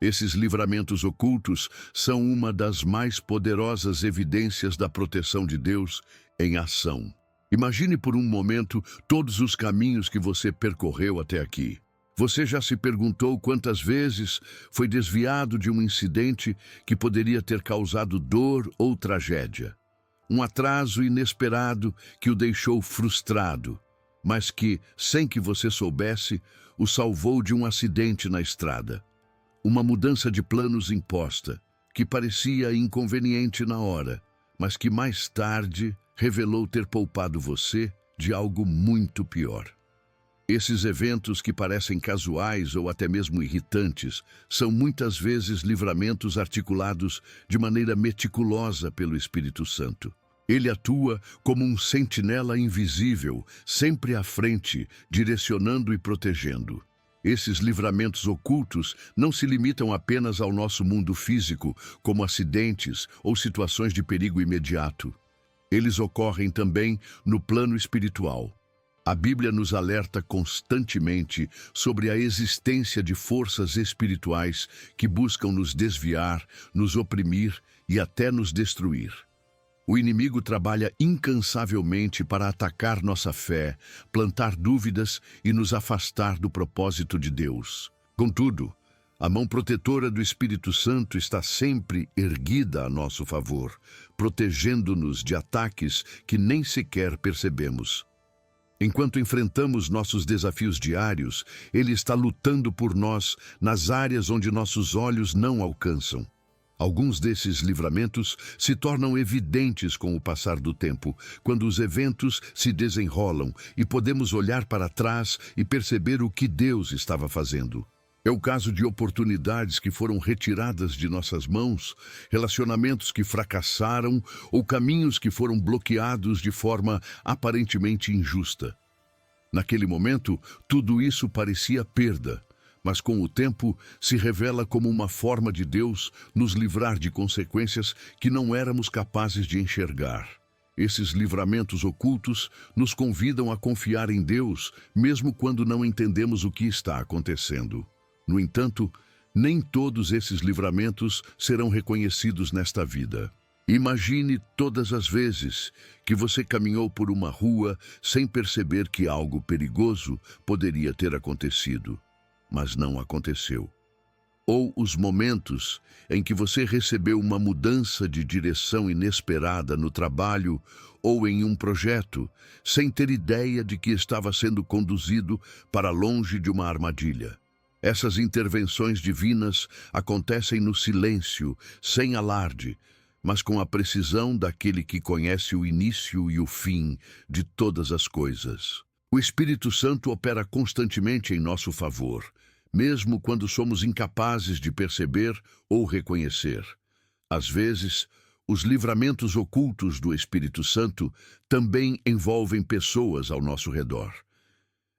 Esses livramentos ocultos são uma das mais poderosas evidências da proteção de Deus em ação. Imagine por um momento todos os caminhos que você percorreu até aqui. Você já se perguntou quantas vezes foi desviado de um incidente que poderia ter causado dor ou tragédia? Um atraso inesperado que o deixou frustrado, mas que, sem que você soubesse, o salvou de um acidente na estrada. Uma mudança de planos imposta, que parecia inconveniente na hora, mas que mais tarde revelou ter poupado você de algo muito pior. Esses eventos que parecem casuais ou até mesmo irritantes são muitas vezes livramentos articulados de maneira meticulosa pelo Espírito Santo. Ele atua como um sentinela invisível, sempre à frente, direcionando e protegendo. Esses livramentos ocultos não se limitam apenas ao nosso mundo físico, como acidentes ou situações de perigo imediato. Eles ocorrem também no plano espiritual. A Bíblia nos alerta constantemente sobre a existência de forças espirituais que buscam nos desviar, nos oprimir e até nos destruir. O inimigo trabalha incansavelmente para atacar nossa fé, plantar dúvidas e nos afastar do propósito de Deus. Contudo, a mão protetora do Espírito Santo está sempre erguida a nosso favor, protegendo-nos de ataques que nem sequer percebemos. Enquanto enfrentamos nossos desafios diários, Ele está lutando por nós nas áreas onde nossos olhos não alcançam. Alguns desses livramentos se tornam evidentes com o passar do tempo, quando os eventos se desenrolam e podemos olhar para trás e perceber o que Deus estava fazendo. É o caso de oportunidades que foram retiradas de nossas mãos, relacionamentos que fracassaram ou caminhos que foram bloqueados de forma aparentemente injusta. Naquele momento, tudo isso parecia perda, mas com o tempo se revela como uma forma de Deus nos livrar de consequências que não éramos capazes de enxergar. Esses livramentos ocultos nos convidam a confiar em Deus, mesmo quando não entendemos o que está acontecendo. No entanto, nem todos esses livramentos serão reconhecidos nesta vida. Imagine todas as vezes que você caminhou por uma rua sem perceber que algo perigoso poderia ter acontecido, mas não aconteceu. Ou os momentos em que você recebeu uma mudança de direção inesperada no trabalho ou em um projeto, sem ter ideia de que estava sendo conduzido para longe de uma armadilha. Essas intervenções divinas acontecem no silêncio, sem alarde, mas com a precisão daquele que conhece o início e o fim de todas as coisas. O Espírito Santo opera constantemente em nosso favor, mesmo quando somos incapazes de perceber ou reconhecer. Às vezes, os livramentos ocultos do Espírito Santo também envolvem pessoas ao nosso redor.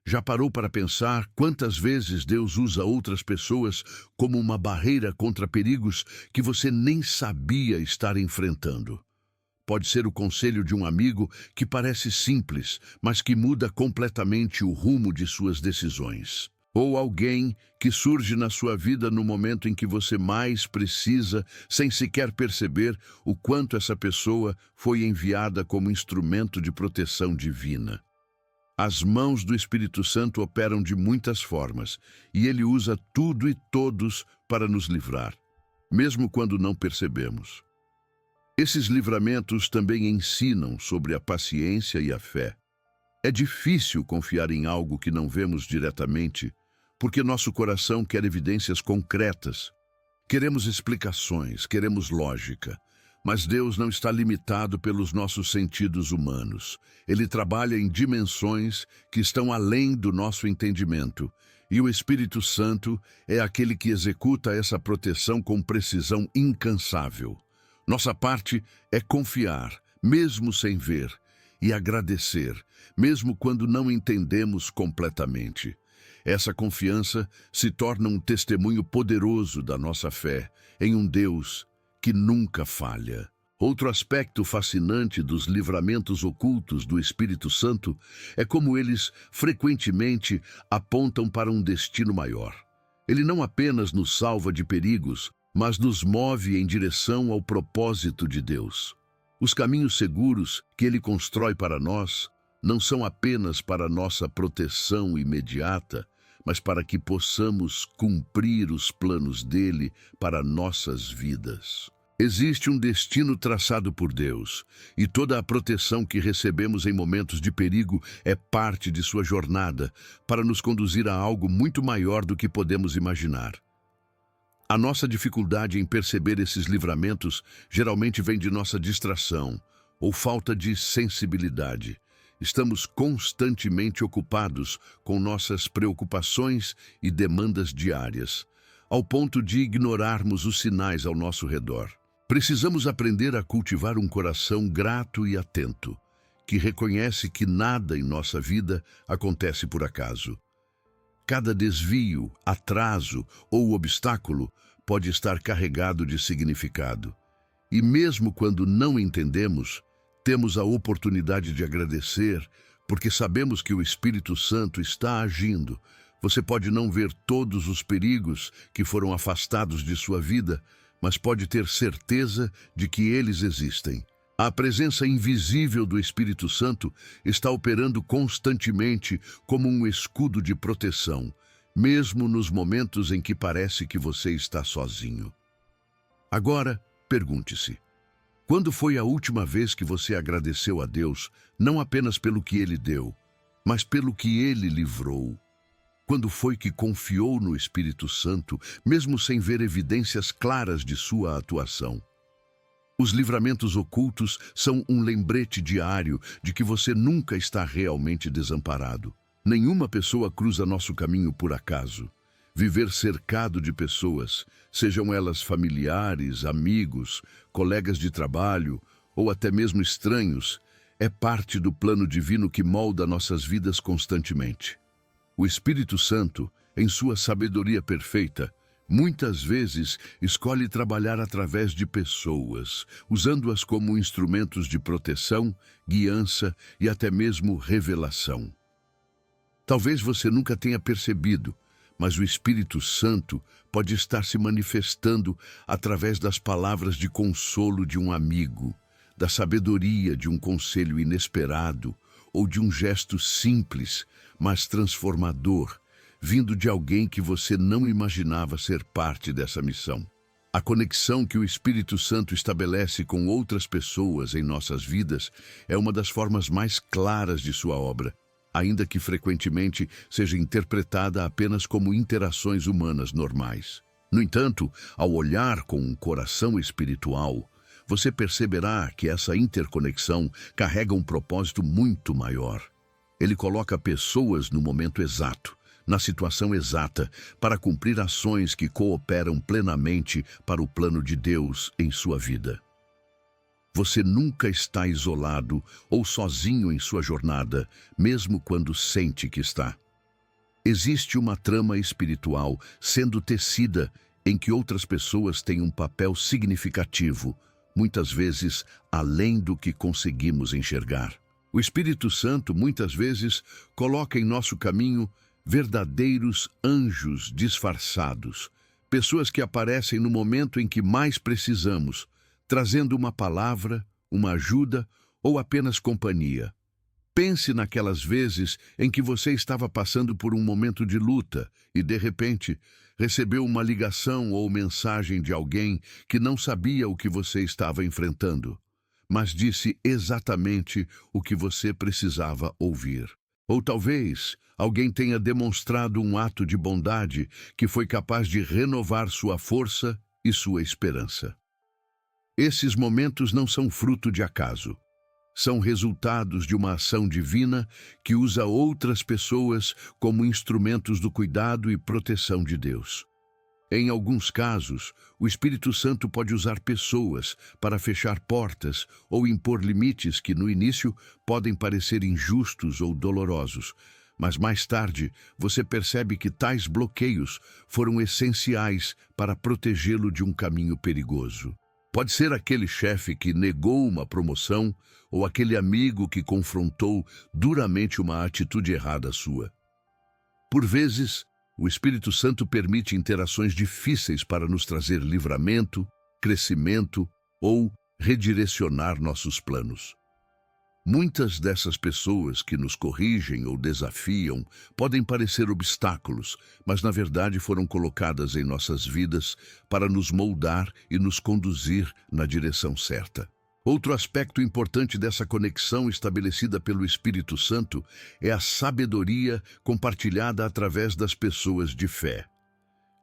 Já parou para pensar quantas vezes Deus usa outras pessoas como uma barreira contra perigos que você nem sabia estar enfrentando? Pode ser o conselho de um amigo que parece simples, mas que muda completamente o rumo de suas decisões. Ou alguém que surge na sua vida no momento em que você mais precisa, sem sequer perceber o quanto essa pessoa foi enviada como instrumento de proteção divina. As mãos do Espírito Santo operam de muitas formas, e ele usa tudo e todos para nos livrar, mesmo quando não percebemos. Esses livramentos também ensinam sobre a paciência e a fé. É difícil confiar em algo que não vemos diretamente, porque nosso coração quer evidências concretas. Queremos explicações, queremos lógica. Mas Deus não está limitado pelos nossos sentidos humanos. Ele trabalha em dimensões que estão além do nosso entendimento. E o Espírito Santo é aquele que executa essa proteção com precisão incansável. Nossa parte é confiar, mesmo sem ver, e agradecer, mesmo quando não entendemos completamente. Essa confiança se torna um testemunho poderoso da nossa fé em um Deus que nunca falha. Outro aspecto fascinante dos livramentos ocultos do Espírito Santo é como eles frequentemente apontam para um destino maior. Ele não apenas nos salva de perigos, mas nos move em direção ao propósito de Deus. Os caminhos seguros que Ele constrói para nós não são apenas para nossa proteção imediata, mas para que possamos cumprir os planos dele para nossas vidas. Existe um destino traçado por Deus, e toda a proteção que recebemos em momentos de perigo é parte de sua jornada para nos conduzir a algo muito maior do que podemos imaginar. A nossa dificuldade em perceber esses livramentos geralmente vem de nossa distração ou falta de sensibilidade. Estamos constantemente ocupados com nossas preocupações e demandas diárias, ao ponto de ignorarmos os sinais ao nosso redor. Precisamos aprender a cultivar um coração grato e atento, que reconhece que nada em nossa vida acontece por acaso. Cada desvio, atraso ou obstáculo pode estar carregado de significado. E mesmo quando não entendemos, temos a oportunidade de agradecer, porque sabemos que o Espírito Santo está agindo. Você pode não ver todos os perigos que foram afastados de sua vida, mas pode ter certeza de que eles existem. A presença invisível do Espírito Santo está operando constantemente como um escudo de proteção, mesmo nos momentos em que parece que você está sozinho. Agora, pergunte-se: quando foi a última vez que você agradeceu a Deus, não apenas pelo que Ele deu, mas pelo que Ele livrou? Quando foi que confiou no Espírito Santo, mesmo sem ver evidências claras de sua atuação? Os livramentos ocultos são um lembrete diário de que você nunca está realmente desamparado. Nenhuma pessoa cruza nosso caminho por acaso. Viver cercado de pessoas, sejam elas familiares, amigos, colegas de trabalho ou até mesmo estranhos, é parte do plano divino que molda nossas vidas constantemente. O Espírito Santo, em sua sabedoria perfeita, muitas vezes escolhe trabalhar através de pessoas, usando-as como instrumentos de proteção, guiança e até mesmo revelação. Talvez você nunca tenha percebido, mas o Espírito Santo pode estar se manifestando através das palavras de consolo de um amigo, da sabedoria de um conselho inesperado ou de um gesto simples, mas transformador, vindo de alguém que você não imaginava ser parte dessa missão. A conexão que o Espírito Santo estabelece com outras pessoas em nossas vidas é uma das formas mais claras de sua obra, ainda que frequentemente seja interpretada apenas como interações humanas normais. No entanto, ao olhar com um coração espiritual, você perceberá que essa interconexão carrega um propósito muito maior. Ele coloca pessoas no momento exato, na situação exata, para cumprir ações que cooperam plenamente para o plano de Deus em sua vida. Você nunca está isolado ou sozinho em sua jornada, mesmo quando sente que está. Existe uma trama espiritual sendo tecida em que outras pessoas têm um papel significativo, muitas vezes além do que conseguimos enxergar. O Espírito Santo muitas vezes coloca em nosso caminho verdadeiros anjos disfarçados, pessoas que aparecem no momento em que mais precisamos, trazendo uma palavra, uma ajuda ou apenas companhia. Pense naquelas vezes em que você estava passando por um momento de luta e, de repente, recebeu uma ligação ou mensagem de alguém que não sabia o que você estava enfrentando, mas disse exatamente o que você precisava ouvir. Ou talvez alguém tenha demonstrado um ato de bondade que foi capaz de renovar sua força e sua esperança. Esses momentos não são fruto de acaso. São resultados de uma ação divina que usa outras pessoas como instrumentos do cuidado e proteção de Deus. Em alguns casos, o Espírito Santo pode usar pessoas para fechar portas ou impor limites que, no início, podem parecer injustos ou dolorosos, mas mais tarde você percebe que tais bloqueios foram essenciais para protegê-lo de um caminho perigoso. Pode ser aquele chefe que negou uma promoção ou aquele amigo que confrontou duramente uma atitude errada sua. Por vezes, o Espírito Santo permite interações difíceis para nos trazer livramento, crescimento ou redirecionar nossos planos. Muitas dessas pessoas que nos corrigem ou desafiam podem parecer obstáculos, mas na verdade foram colocadas em nossas vidas para nos moldar e nos conduzir na direção certa. Outro aspecto importante dessa conexão estabelecida pelo Espírito Santo é a sabedoria compartilhada através das pessoas de fé.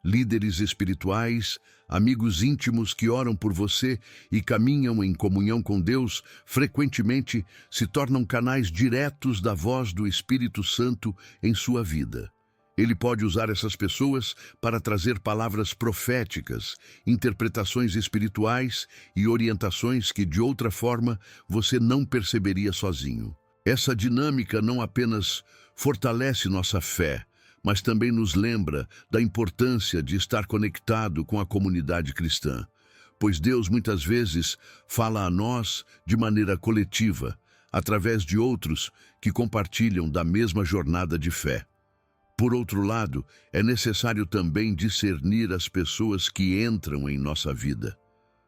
Líderes espirituais, amigos íntimos que oram por você e caminham em comunhão com Deus, frequentemente se tornam canais diretos da voz do Espírito Santo em sua vida. Ele pode usar essas pessoas para trazer palavras proféticas, interpretações espirituais e orientações que, de outra forma, você não perceberia sozinho. Essa dinâmica não apenas fortalece nossa fé, mas também nos lembra da importância de estar conectado com a comunidade cristã, pois Deus muitas vezes fala a nós de maneira coletiva, através de outros que compartilham da mesma jornada de fé. Por outro lado, é necessário também discernir as pessoas que entram em nossa vida.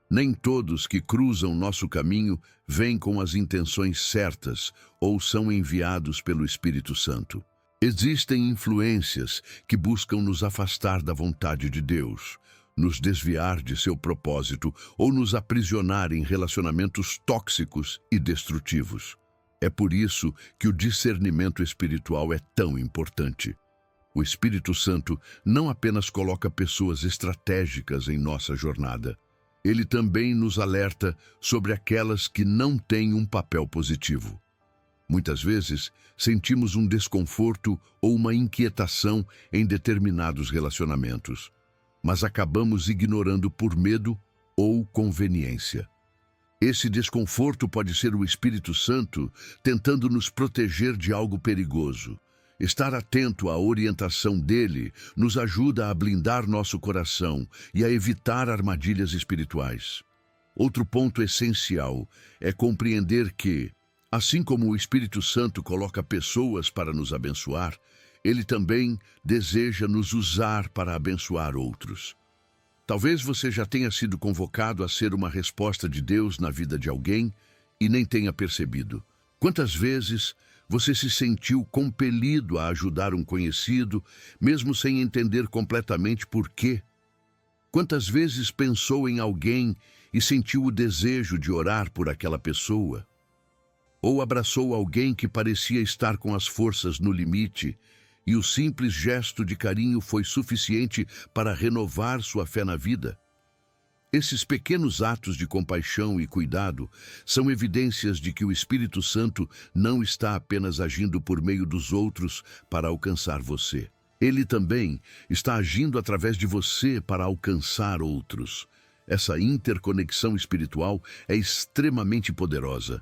Nem todos que cruzam nosso caminho vêm com as intenções certas ou são enviados pelo Espírito Santo. Existem influências que buscam nos afastar da vontade de Deus, nos desviar de seu propósito ou nos aprisionar em relacionamentos tóxicos e destrutivos. É por isso que o discernimento espiritual é tão importante. O Espírito Santo não apenas coloca pessoas estratégicas em nossa jornada, ele também nos alerta sobre aquelas que não têm um papel positivo. Muitas vezes, sentimos um desconforto ou uma inquietação em determinados relacionamentos, mas acabamos ignorando por medo ou conveniência. Esse desconforto pode ser o Espírito Santo tentando nos proteger de algo perigoso. Estar atento à orientação dele nos ajuda a blindar nosso coração e a evitar armadilhas espirituais. Outro ponto essencial é compreender que, assim como o Espírito Santo coloca pessoas para nos abençoar, ele também deseja nos usar para abençoar outros. Talvez você já tenha sido convocado a ser uma resposta de Deus na vida de alguém e nem tenha percebido. Quantas vezes Você se sentiu compelido a ajudar um conhecido, mesmo sem entender completamente por quê? Quantas vezes pensou em alguém e sentiu o desejo de orar por aquela pessoa? Ou abraçou alguém que parecia estar com as forças no limite, e o simples gesto de carinho foi suficiente para renovar sua fé na vida? Esses pequenos atos de compaixão e cuidado são evidências de que o Espírito Santo não está apenas agindo por meio dos outros para alcançar você. Ele também está agindo através de você para alcançar outros. Essa interconexão espiritual é extremamente poderosa.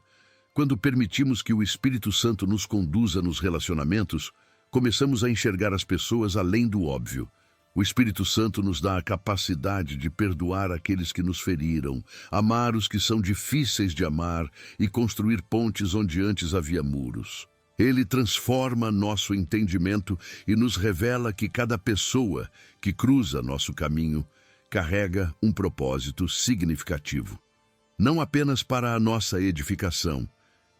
Quando permitimos que o Espírito Santo nos conduza nos relacionamentos, começamos a enxergar as pessoas além do óbvio. O Espírito Santo nos dá a capacidade de perdoar aqueles que nos feriram, amar os que são difíceis de amar e construir pontes onde antes havia muros. Ele transforma nosso entendimento e nos revela que cada pessoa que cruza nosso caminho carrega um propósito significativo. Não apenas para a nossa edificação,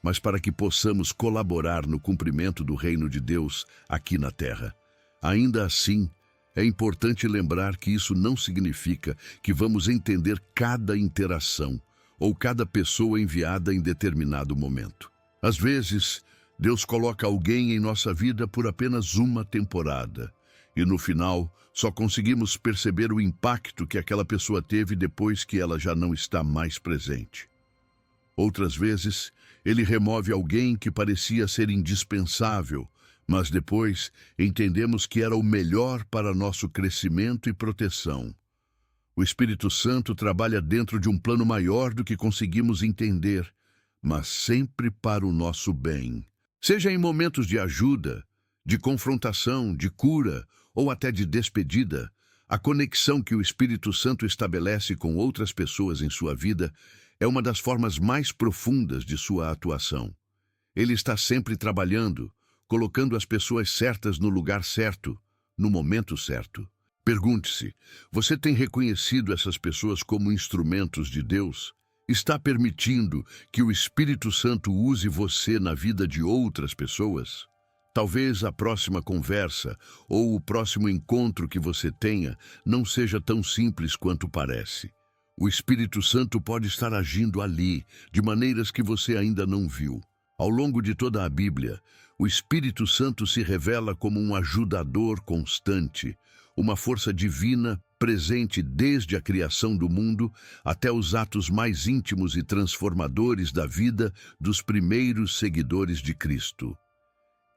mas para que possamos colaborar no cumprimento do reino de Deus aqui na terra. Ainda assim, é importante lembrar que isso não significa que vamos entender cada interação ou cada pessoa enviada em determinado momento. Às vezes, Deus coloca alguém em nossa vida por apenas uma temporada, e no final, só conseguimos perceber o impacto que aquela pessoa teve depois que ela já não está mais presente. Outras vezes, Ele remove alguém que parecia ser indispensável, mas depois entendemos que era o melhor para nosso crescimento e proteção. O Espírito Santo trabalha dentro de um plano maior do que conseguimos entender, mas sempre para o nosso bem. Seja em momentos de ajuda, de confrontação, de cura ou até de despedida, a conexão que o Espírito Santo estabelece com outras pessoas em sua vida é uma das formas mais profundas de sua atuação. Ele está sempre trabalhando, colocando as pessoas certas no lugar certo, no momento certo. Pergunte-se, você tem reconhecido essas pessoas como instrumentos de Deus? Está permitindo que o Espírito Santo use você na vida de outras pessoas? Talvez a próxima conversa ou o próximo encontro que você tenha não seja tão simples quanto parece. O Espírito Santo pode estar agindo ali, de maneiras que você ainda não viu. Ao longo de toda a Bíblia, o Espírito Santo se revela como um ajudador constante, uma força divina presente desde a criação do mundo até os atos mais íntimos e transformadores da vida dos primeiros seguidores de Cristo.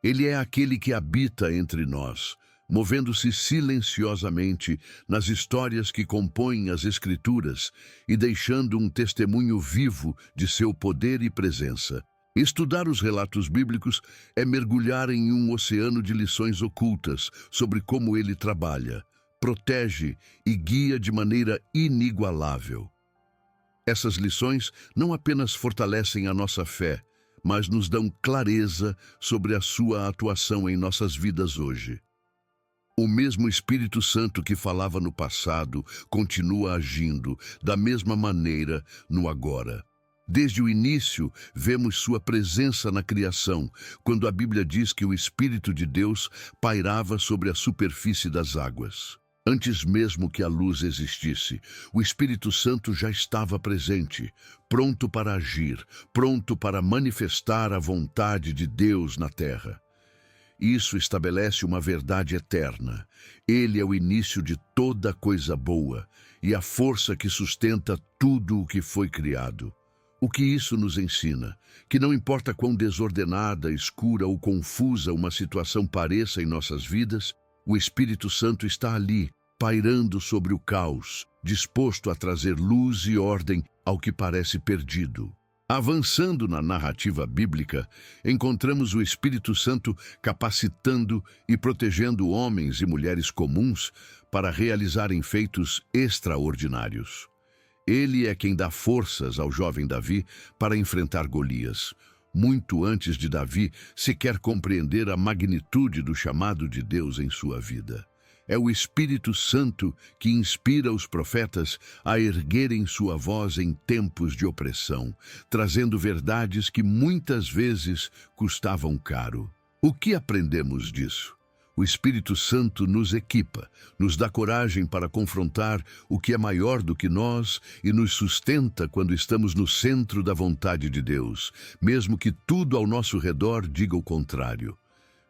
Ele é aquele que habita entre nós, movendo-se silenciosamente nas histórias que compõem as Escrituras e deixando um testemunho vivo de seu poder e presença. Estudar os relatos bíblicos é mergulhar em um oceano de lições ocultas sobre como ele trabalha, protege e guia de maneira inigualável. Essas lições não apenas fortalecem a nossa fé, mas nos dão clareza sobre a sua atuação em nossas vidas hoje. O mesmo Espírito Santo que falava no passado continua agindo da mesma maneira no agora. Desde o início, vemos sua presença na criação, quando a Bíblia diz que o Espírito de Deus pairava sobre a superfície das águas. Antes mesmo que a luz existisse, o Espírito Santo já estava presente, pronto para agir, pronto para manifestar a vontade de Deus na terra. Isso estabelece uma verdade eterna. Ele é o início de toda coisa boa e a força que sustenta tudo o que foi criado. O que isso nos ensina? Que não importa quão desordenada, escura ou confusa uma situação pareça em nossas vidas, o Espírito Santo está ali, pairando sobre o caos, disposto a trazer luz e ordem ao que parece perdido. Avançando na narrativa bíblica, encontramos o Espírito Santo capacitando e protegendo homens e mulheres comuns para realizarem feitos extraordinários. Ele é quem dá forças ao jovem Davi para enfrentar Golias, muito antes de Davi sequer compreender a magnitude do chamado de Deus em sua vida. É o Espírito Santo que inspira os profetas a erguerem sua voz em tempos de opressão, trazendo verdades que muitas vezes custavam caro. O que aprendemos disso? O Espírito Santo nos equipa, nos dá coragem para confrontar o que é maior do que nós e nos sustenta quando estamos no centro da vontade de Deus, mesmo que tudo ao nosso redor diga o contrário.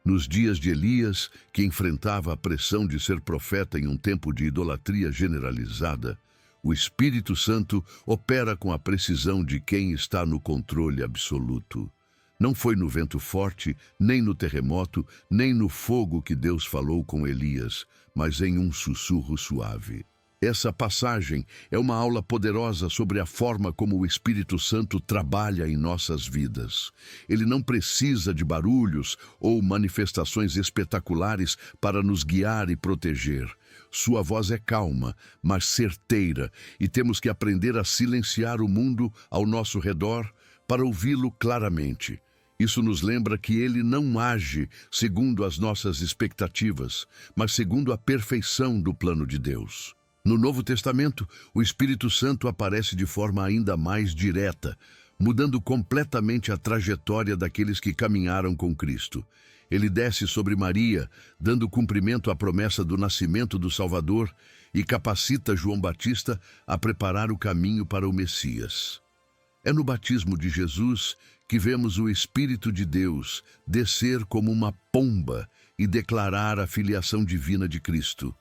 Nos dias de Elias, que enfrentava a pressão de ser profeta em um tempo de idolatria generalizada, o Espírito Santo opera com a precisão de quem está no controle absoluto. Não foi no vento forte, nem no terremoto, nem no fogo que Deus falou com Elias, mas em um sussurro suave. Essa passagem é uma aula poderosa sobre a forma como o Espírito Santo trabalha em nossas vidas. Ele não precisa de barulhos ou manifestações espetaculares para nos guiar e proteger. Sua voz é calma, mas certeira, e temos que aprender a silenciar o mundo ao nosso redor para ouvi-lo claramente. Isso nos lembra que ele não age segundo as nossas expectativas, mas segundo a perfeição do plano de Deus. No Novo Testamento, o Espírito Santo aparece de forma ainda mais direta, mudando completamente a trajetória daqueles que caminharam com Cristo. Ele desce sobre Maria, dando cumprimento à promessa do nascimento do Salvador, e capacita João Batista a preparar o caminho para o Messias. É no batismo de Jesus que vemos o Espírito de Deus descer como uma pomba e declarar a filiação divina de Cristo,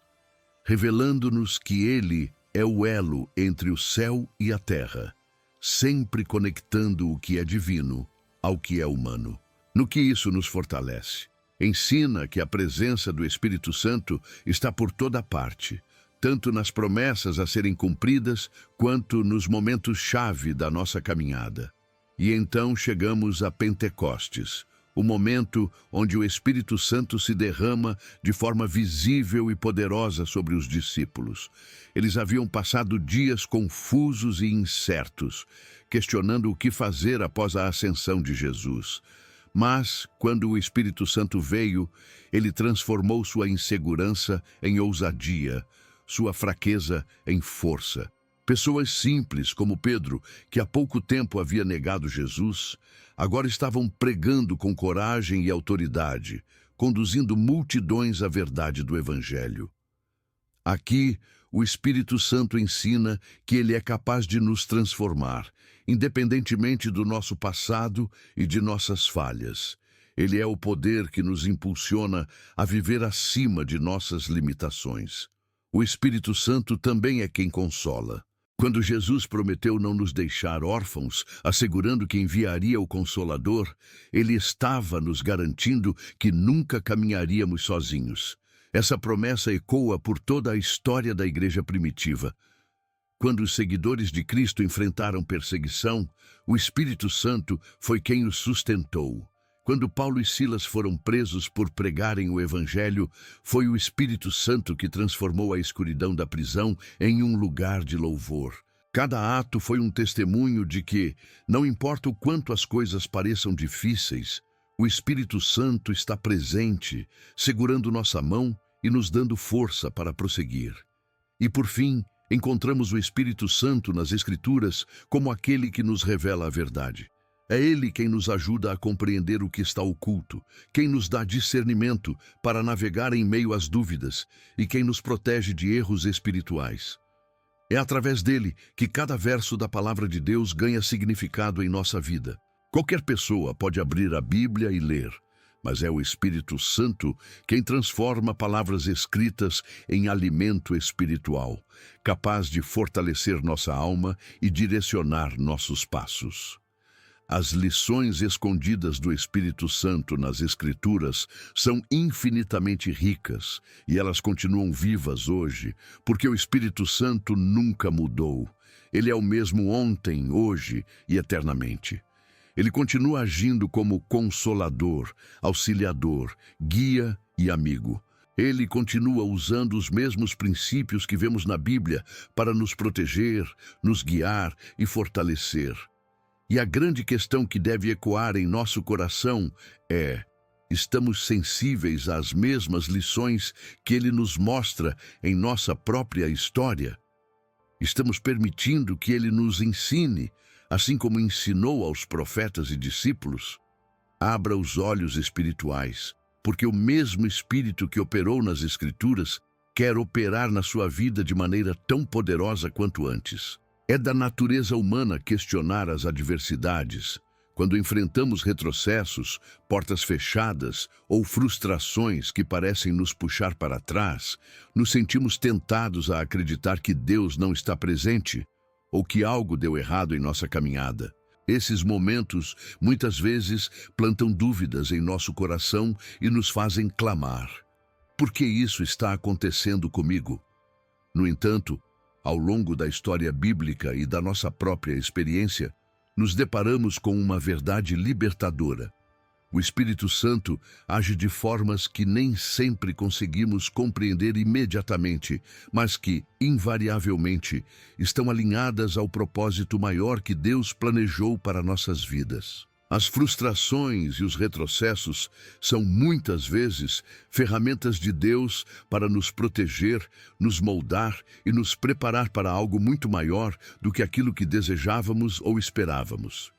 revelando-nos que Ele é o elo entre o céu e a terra, sempre conectando o que é divino ao que é humano. No que isso nos fortalece? Ensina que a presença do Espírito Santo está por toda parte, tanto nas promessas a serem cumpridas, quanto nos momentos-chave da nossa caminhada. E então chegamos a Pentecostes, o momento onde o Espírito Santo se derrama de forma visível e poderosa sobre os discípulos. Eles haviam passado dias confusos e incertos, questionando o que fazer após a ascensão de Jesus. Mas, quando o Espírito Santo veio, ele transformou sua insegurança em ousadia, sua fraqueza em força. Pessoas simples como Pedro, que há pouco tempo havia negado Jesus, agora estavam pregando com coragem e autoridade, conduzindo multidões à verdade do Evangelho. Aqui, o Espírito Santo ensina que ele é capaz de nos transformar, independentemente do nosso passado e de nossas falhas. Ele é o poder que nos impulsiona a viver acima de nossas limitações. O Espírito Santo também é quem consola. Quando Jesus prometeu não nos deixar órfãos, assegurando que enviaria o Consolador, ele estava nos garantindo que nunca caminharíamos sozinhos. Essa promessa ecoa por toda a história da igreja primitiva. Quando os seguidores de Cristo enfrentaram perseguição, o Espírito Santo foi quem os sustentou. Quando Paulo e Silas foram presos por pregarem o Evangelho, foi o Espírito Santo que transformou a escuridão da prisão em um lugar de louvor. Cada ato foi um testemunho de que, não importa o quanto as coisas pareçam difíceis, o Espírito Santo está presente, segurando nossa mão e nos dando força para prosseguir. E por fim, encontramos o Espírito Santo nas Escrituras como aquele que nos revela a verdade. É Ele quem nos ajuda a compreender o que está oculto, quem nos dá discernimento para navegar em meio às dúvidas e quem nos protege de erros espirituais. É através dele que cada verso da palavra de Deus ganha significado em nossa vida. Qualquer pessoa pode abrir a Bíblia e ler, mas é o Espírito Santo quem transforma palavras escritas em alimento espiritual, capaz de fortalecer nossa alma e direcionar nossos passos. As lições escondidas do Espírito Santo nas Escrituras são infinitamente ricas e elas continuam vivas hoje, porque o Espírito Santo nunca mudou. Ele é o mesmo ontem, hoje e eternamente. Ele continua agindo como consolador, auxiliador, guia e amigo. Ele continua usando os mesmos princípios que vemos na Bíblia para nos proteger, nos guiar e fortalecer. E a grande questão que deve ecoar em nosso coração é: Estamos sensíveis às mesmas lições que Ele nos mostra em nossa própria história. Estamos permitindo que Ele nos ensine, assim como ensinou aos profetas e discípulos. Abra os olhos espirituais, porque o mesmo Espírito que operou nas Escrituras quer operar na sua vida de maneira tão poderosa quanto antes. É da natureza humana questionar as adversidades. Quando enfrentamos retrocessos, portas fechadas ou frustrações que parecem nos puxar para trás, nos sentimos tentados a acreditar que Deus não está presente ou que algo deu errado em nossa caminhada. Esses momentos, muitas vezes, plantam dúvidas em nosso coração e nos fazem clamar: por que isso está acontecendo comigo? No entanto, ao longo da história bíblica e da nossa própria experiência, nos deparamos com uma verdade libertadora. O Espírito Santo age de formas que nem sempre conseguimos compreender imediatamente, mas que, invariavelmente, estão alinhadas ao propósito maior que Deus planejou para nossas vidas. As frustrações e os retrocessos são muitas vezes ferramentas de Deus para nos proteger, nos moldar e nos preparar para algo muito maior do que aquilo que desejávamos ou esperávamos.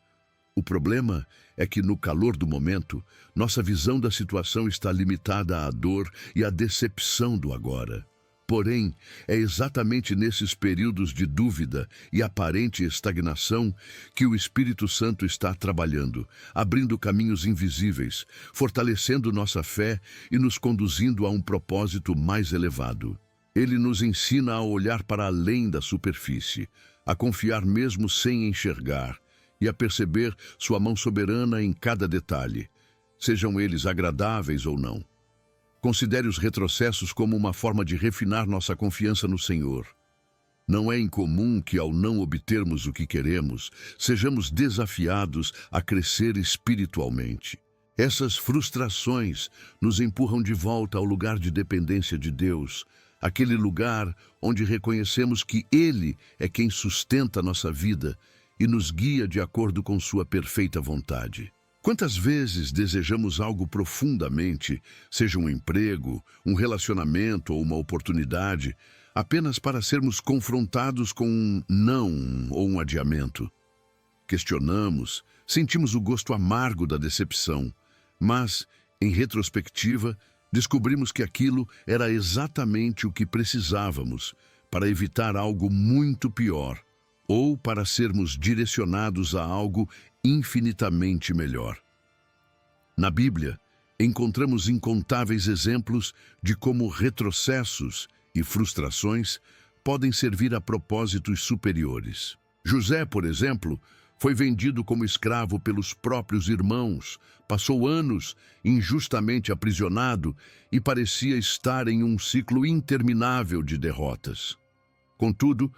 O problema é que, no calor do momento, nossa visão da situação está limitada à dor e à decepção do agora. Porém, é exatamente nesses períodos de dúvida e aparente estagnação que o Espírito Santo está trabalhando, abrindo caminhos invisíveis, fortalecendo nossa fé e nos conduzindo a um propósito mais elevado. Ele nos ensina a olhar para além da superfície, a confiar mesmo sem enxergar e a perceber sua mão soberana em cada detalhe, sejam eles agradáveis ou não. Considere os retrocessos como uma forma de refinar nossa confiança no Senhor. Não é incomum que, ao não obtermos o que queremos, sejamos desafiados a crescer espiritualmente. Essas frustrações nos empurram de volta ao lugar de dependência de Deus, aquele lugar onde reconhecemos que Ele é quem sustenta nossa vida e nos guia de acordo com sua perfeita vontade. Quantas vezes desejamos algo profundamente, seja um emprego, um relacionamento ou uma oportunidade, apenas para sermos confrontados com um não ou um adiamento? Questionamos, sentimos o gosto amargo da decepção, mas, em retrospectiva, descobrimos que aquilo era exatamente o que precisávamos para evitar algo muito pior, ou para sermos direcionados a algo infinitamente melhor. Na Bíblia, encontramos incontáveis exemplos de como retrocessos e frustrações podem servir a propósitos superiores. José, por exemplo, foi vendido como escravo pelos próprios irmãos, passou anos injustamente aprisionado e parecia estar em um ciclo interminável de derrotas. Contudo,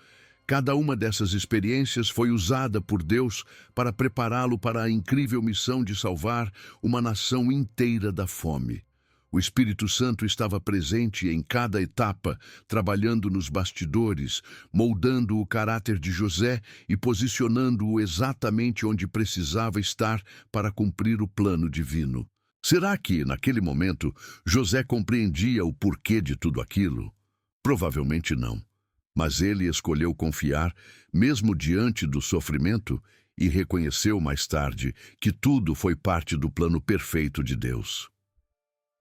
cada uma dessas experiências foi usada por Deus para prepará-lo para a incrível missão de salvar uma nação inteira da fome. O Espírito Santo estava presente em cada etapa, trabalhando nos bastidores, moldando o caráter de José e posicionando-o exatamente onde precisava estar para cumprir o plano divino. Será que, naquele momento, José compreendia o porquê de tudo aquilo? Provavelmente não. Mas ele escolheu confiar, mesmo diante do sofrimento, e reconheceu mais tarde que tudo foi parte do plano perfeito de Deus.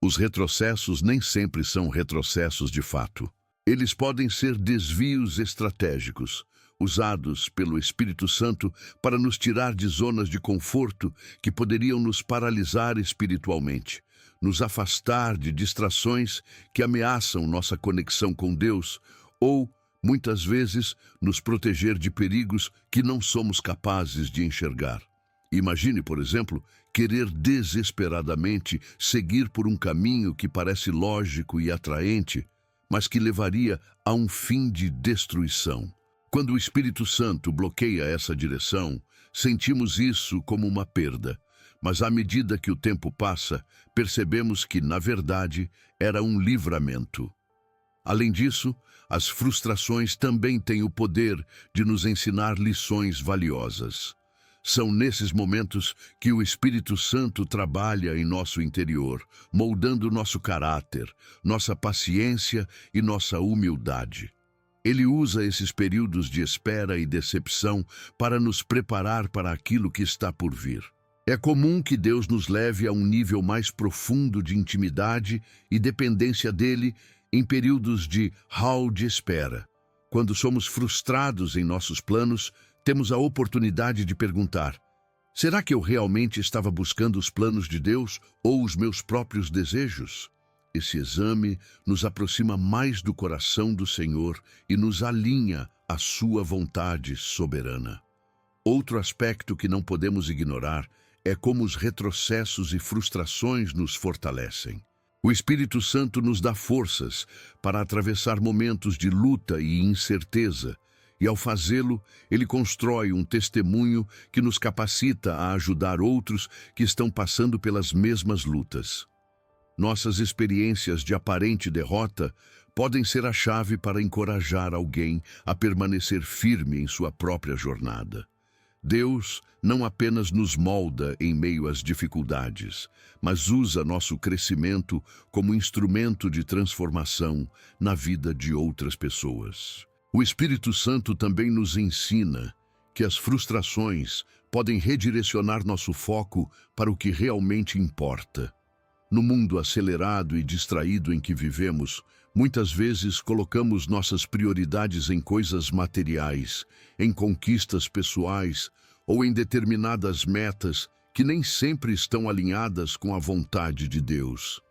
Os retrocessos nem sempre são retrocessos de fato. Eles podem ser desvios estratégicos, usados pelo Espírito Santo para nos tirar de zonas de conforto que poderiam nos paralisar espiritualmente, nos afastar de distrações que ameaçam nossa conexão com Deus ou, muitas vezes, nos proteger de perigos que não somos capazes de enxergar. Imagine, por exemplo, querer desesperadamente seguir por um caminho que parece lógico e atraente, mas que levaria a um fim de destruição. Quando o Espírito Santo bloqueia essa direção, sentimos isso como uma perda, mas à medida que o tempo passa, percebemos que, na verdade, era um livramento. Além disso, as frustrações também têm o poder de nos ensinar lições valiosas. São nesses momentos que o Espírito Santo trabalha em nosso interior, moldando nosso caráter, nossa paciência e nossa humildade. Ele usa esses períodos de espera e decepção para nos preparar para aquilo que está por vir. É comum que Deus nos leve a um nível mais profundo de intimidade e dependência dele em períodos de hall de espera. Quando somos frustrados em nossos planos, temos a oportunidade de perguntar: será que eu realmente estava buscando os planos de Deus ou os meus próprios desejos? Esse exame nos aproxima mais do coração do Senhor e nos alinha à sua vontade soberana. Outro aspecto que não podemos ignorar é como os retrocessos e frustrações nos fortalecem. O Espírito Santo nos dá forças para atravessar momentos de luta e incerteza, e ao fazê-lo, ele constrói um testemunho que nos capacita a ajudar outros que estão passando pelas mesmas lutas. Nossas experiências de aparente derrota podem ser a chave para encorajar alguém a permanecer firme em sua própria jornada. Deus não apenas nos molda em meio às dificuldades, mas usa nosso crescimento como instrumento de transformação na vida de outras pessoas. O Espírito Santo também nos ensina que as frustrações podem redirecionar nosso foco para o que realmente importa. No mundo acelerado e distraído em que vivemos, muitas vezes colocamos nossas prioridades em coisas materiais, em conquistas pessoais ou em determinadas metas que nem sempre estão alinhadas com a vontade de Deus.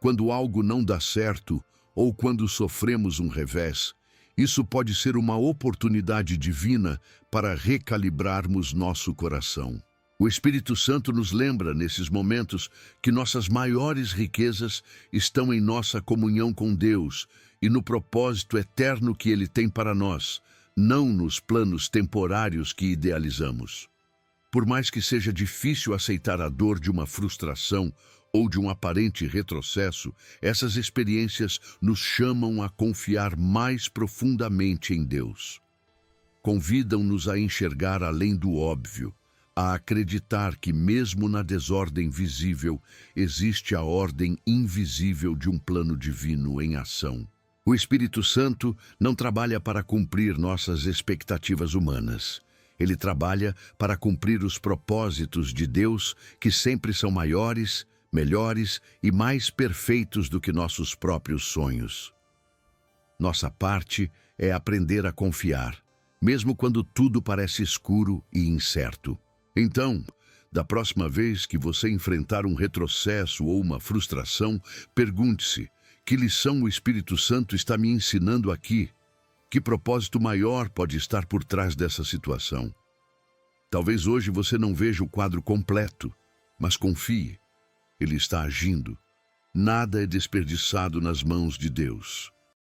Quando algo não dá certo ou quando sofremos um revés, isso pode ser uma oportunidade divina para recalibrarmos nosso coração. O Espírito Santo nos lembra, nesses momentos, que nossas maiores riquezas estão em nossa comunhão com Deus e no propósito eterno que Ele tem para nós, não nos planos temporários que idealizamos. Por mais que seja difícil aceitar a dor de uma frustração ou de um aparente retrocesso, essas experiências nos chamam a confiar mais profundamente em Deus. Convidam-nos a enxergar além do óbvio, a acreditar que mesmo na desordem visível existe a ordem invisível de um plano divino em ação. O Espírito Santo não trabalha para cumprir nossas expectativas humanas. Ele trabalha para cumprir os propósitos de Deus, que sempre são maiores, melhores e mais perfeitos do que nossos próprios sonhos. Nossa parte é aprender a confiar, mesmo quando tudo parece escuro e incerto. Então, da próxima vez que você enfrentar um retrocesso ou uma frustração, pergunte-se: que lição o Espírito Santo está me ensinando aqui? Que propósito maior pode estar por trás dessa situação? Talvez hoje você não veja o quadro completo, mas confie. Ele está agindo. Nada é desperdiçado nas mãos de Deus.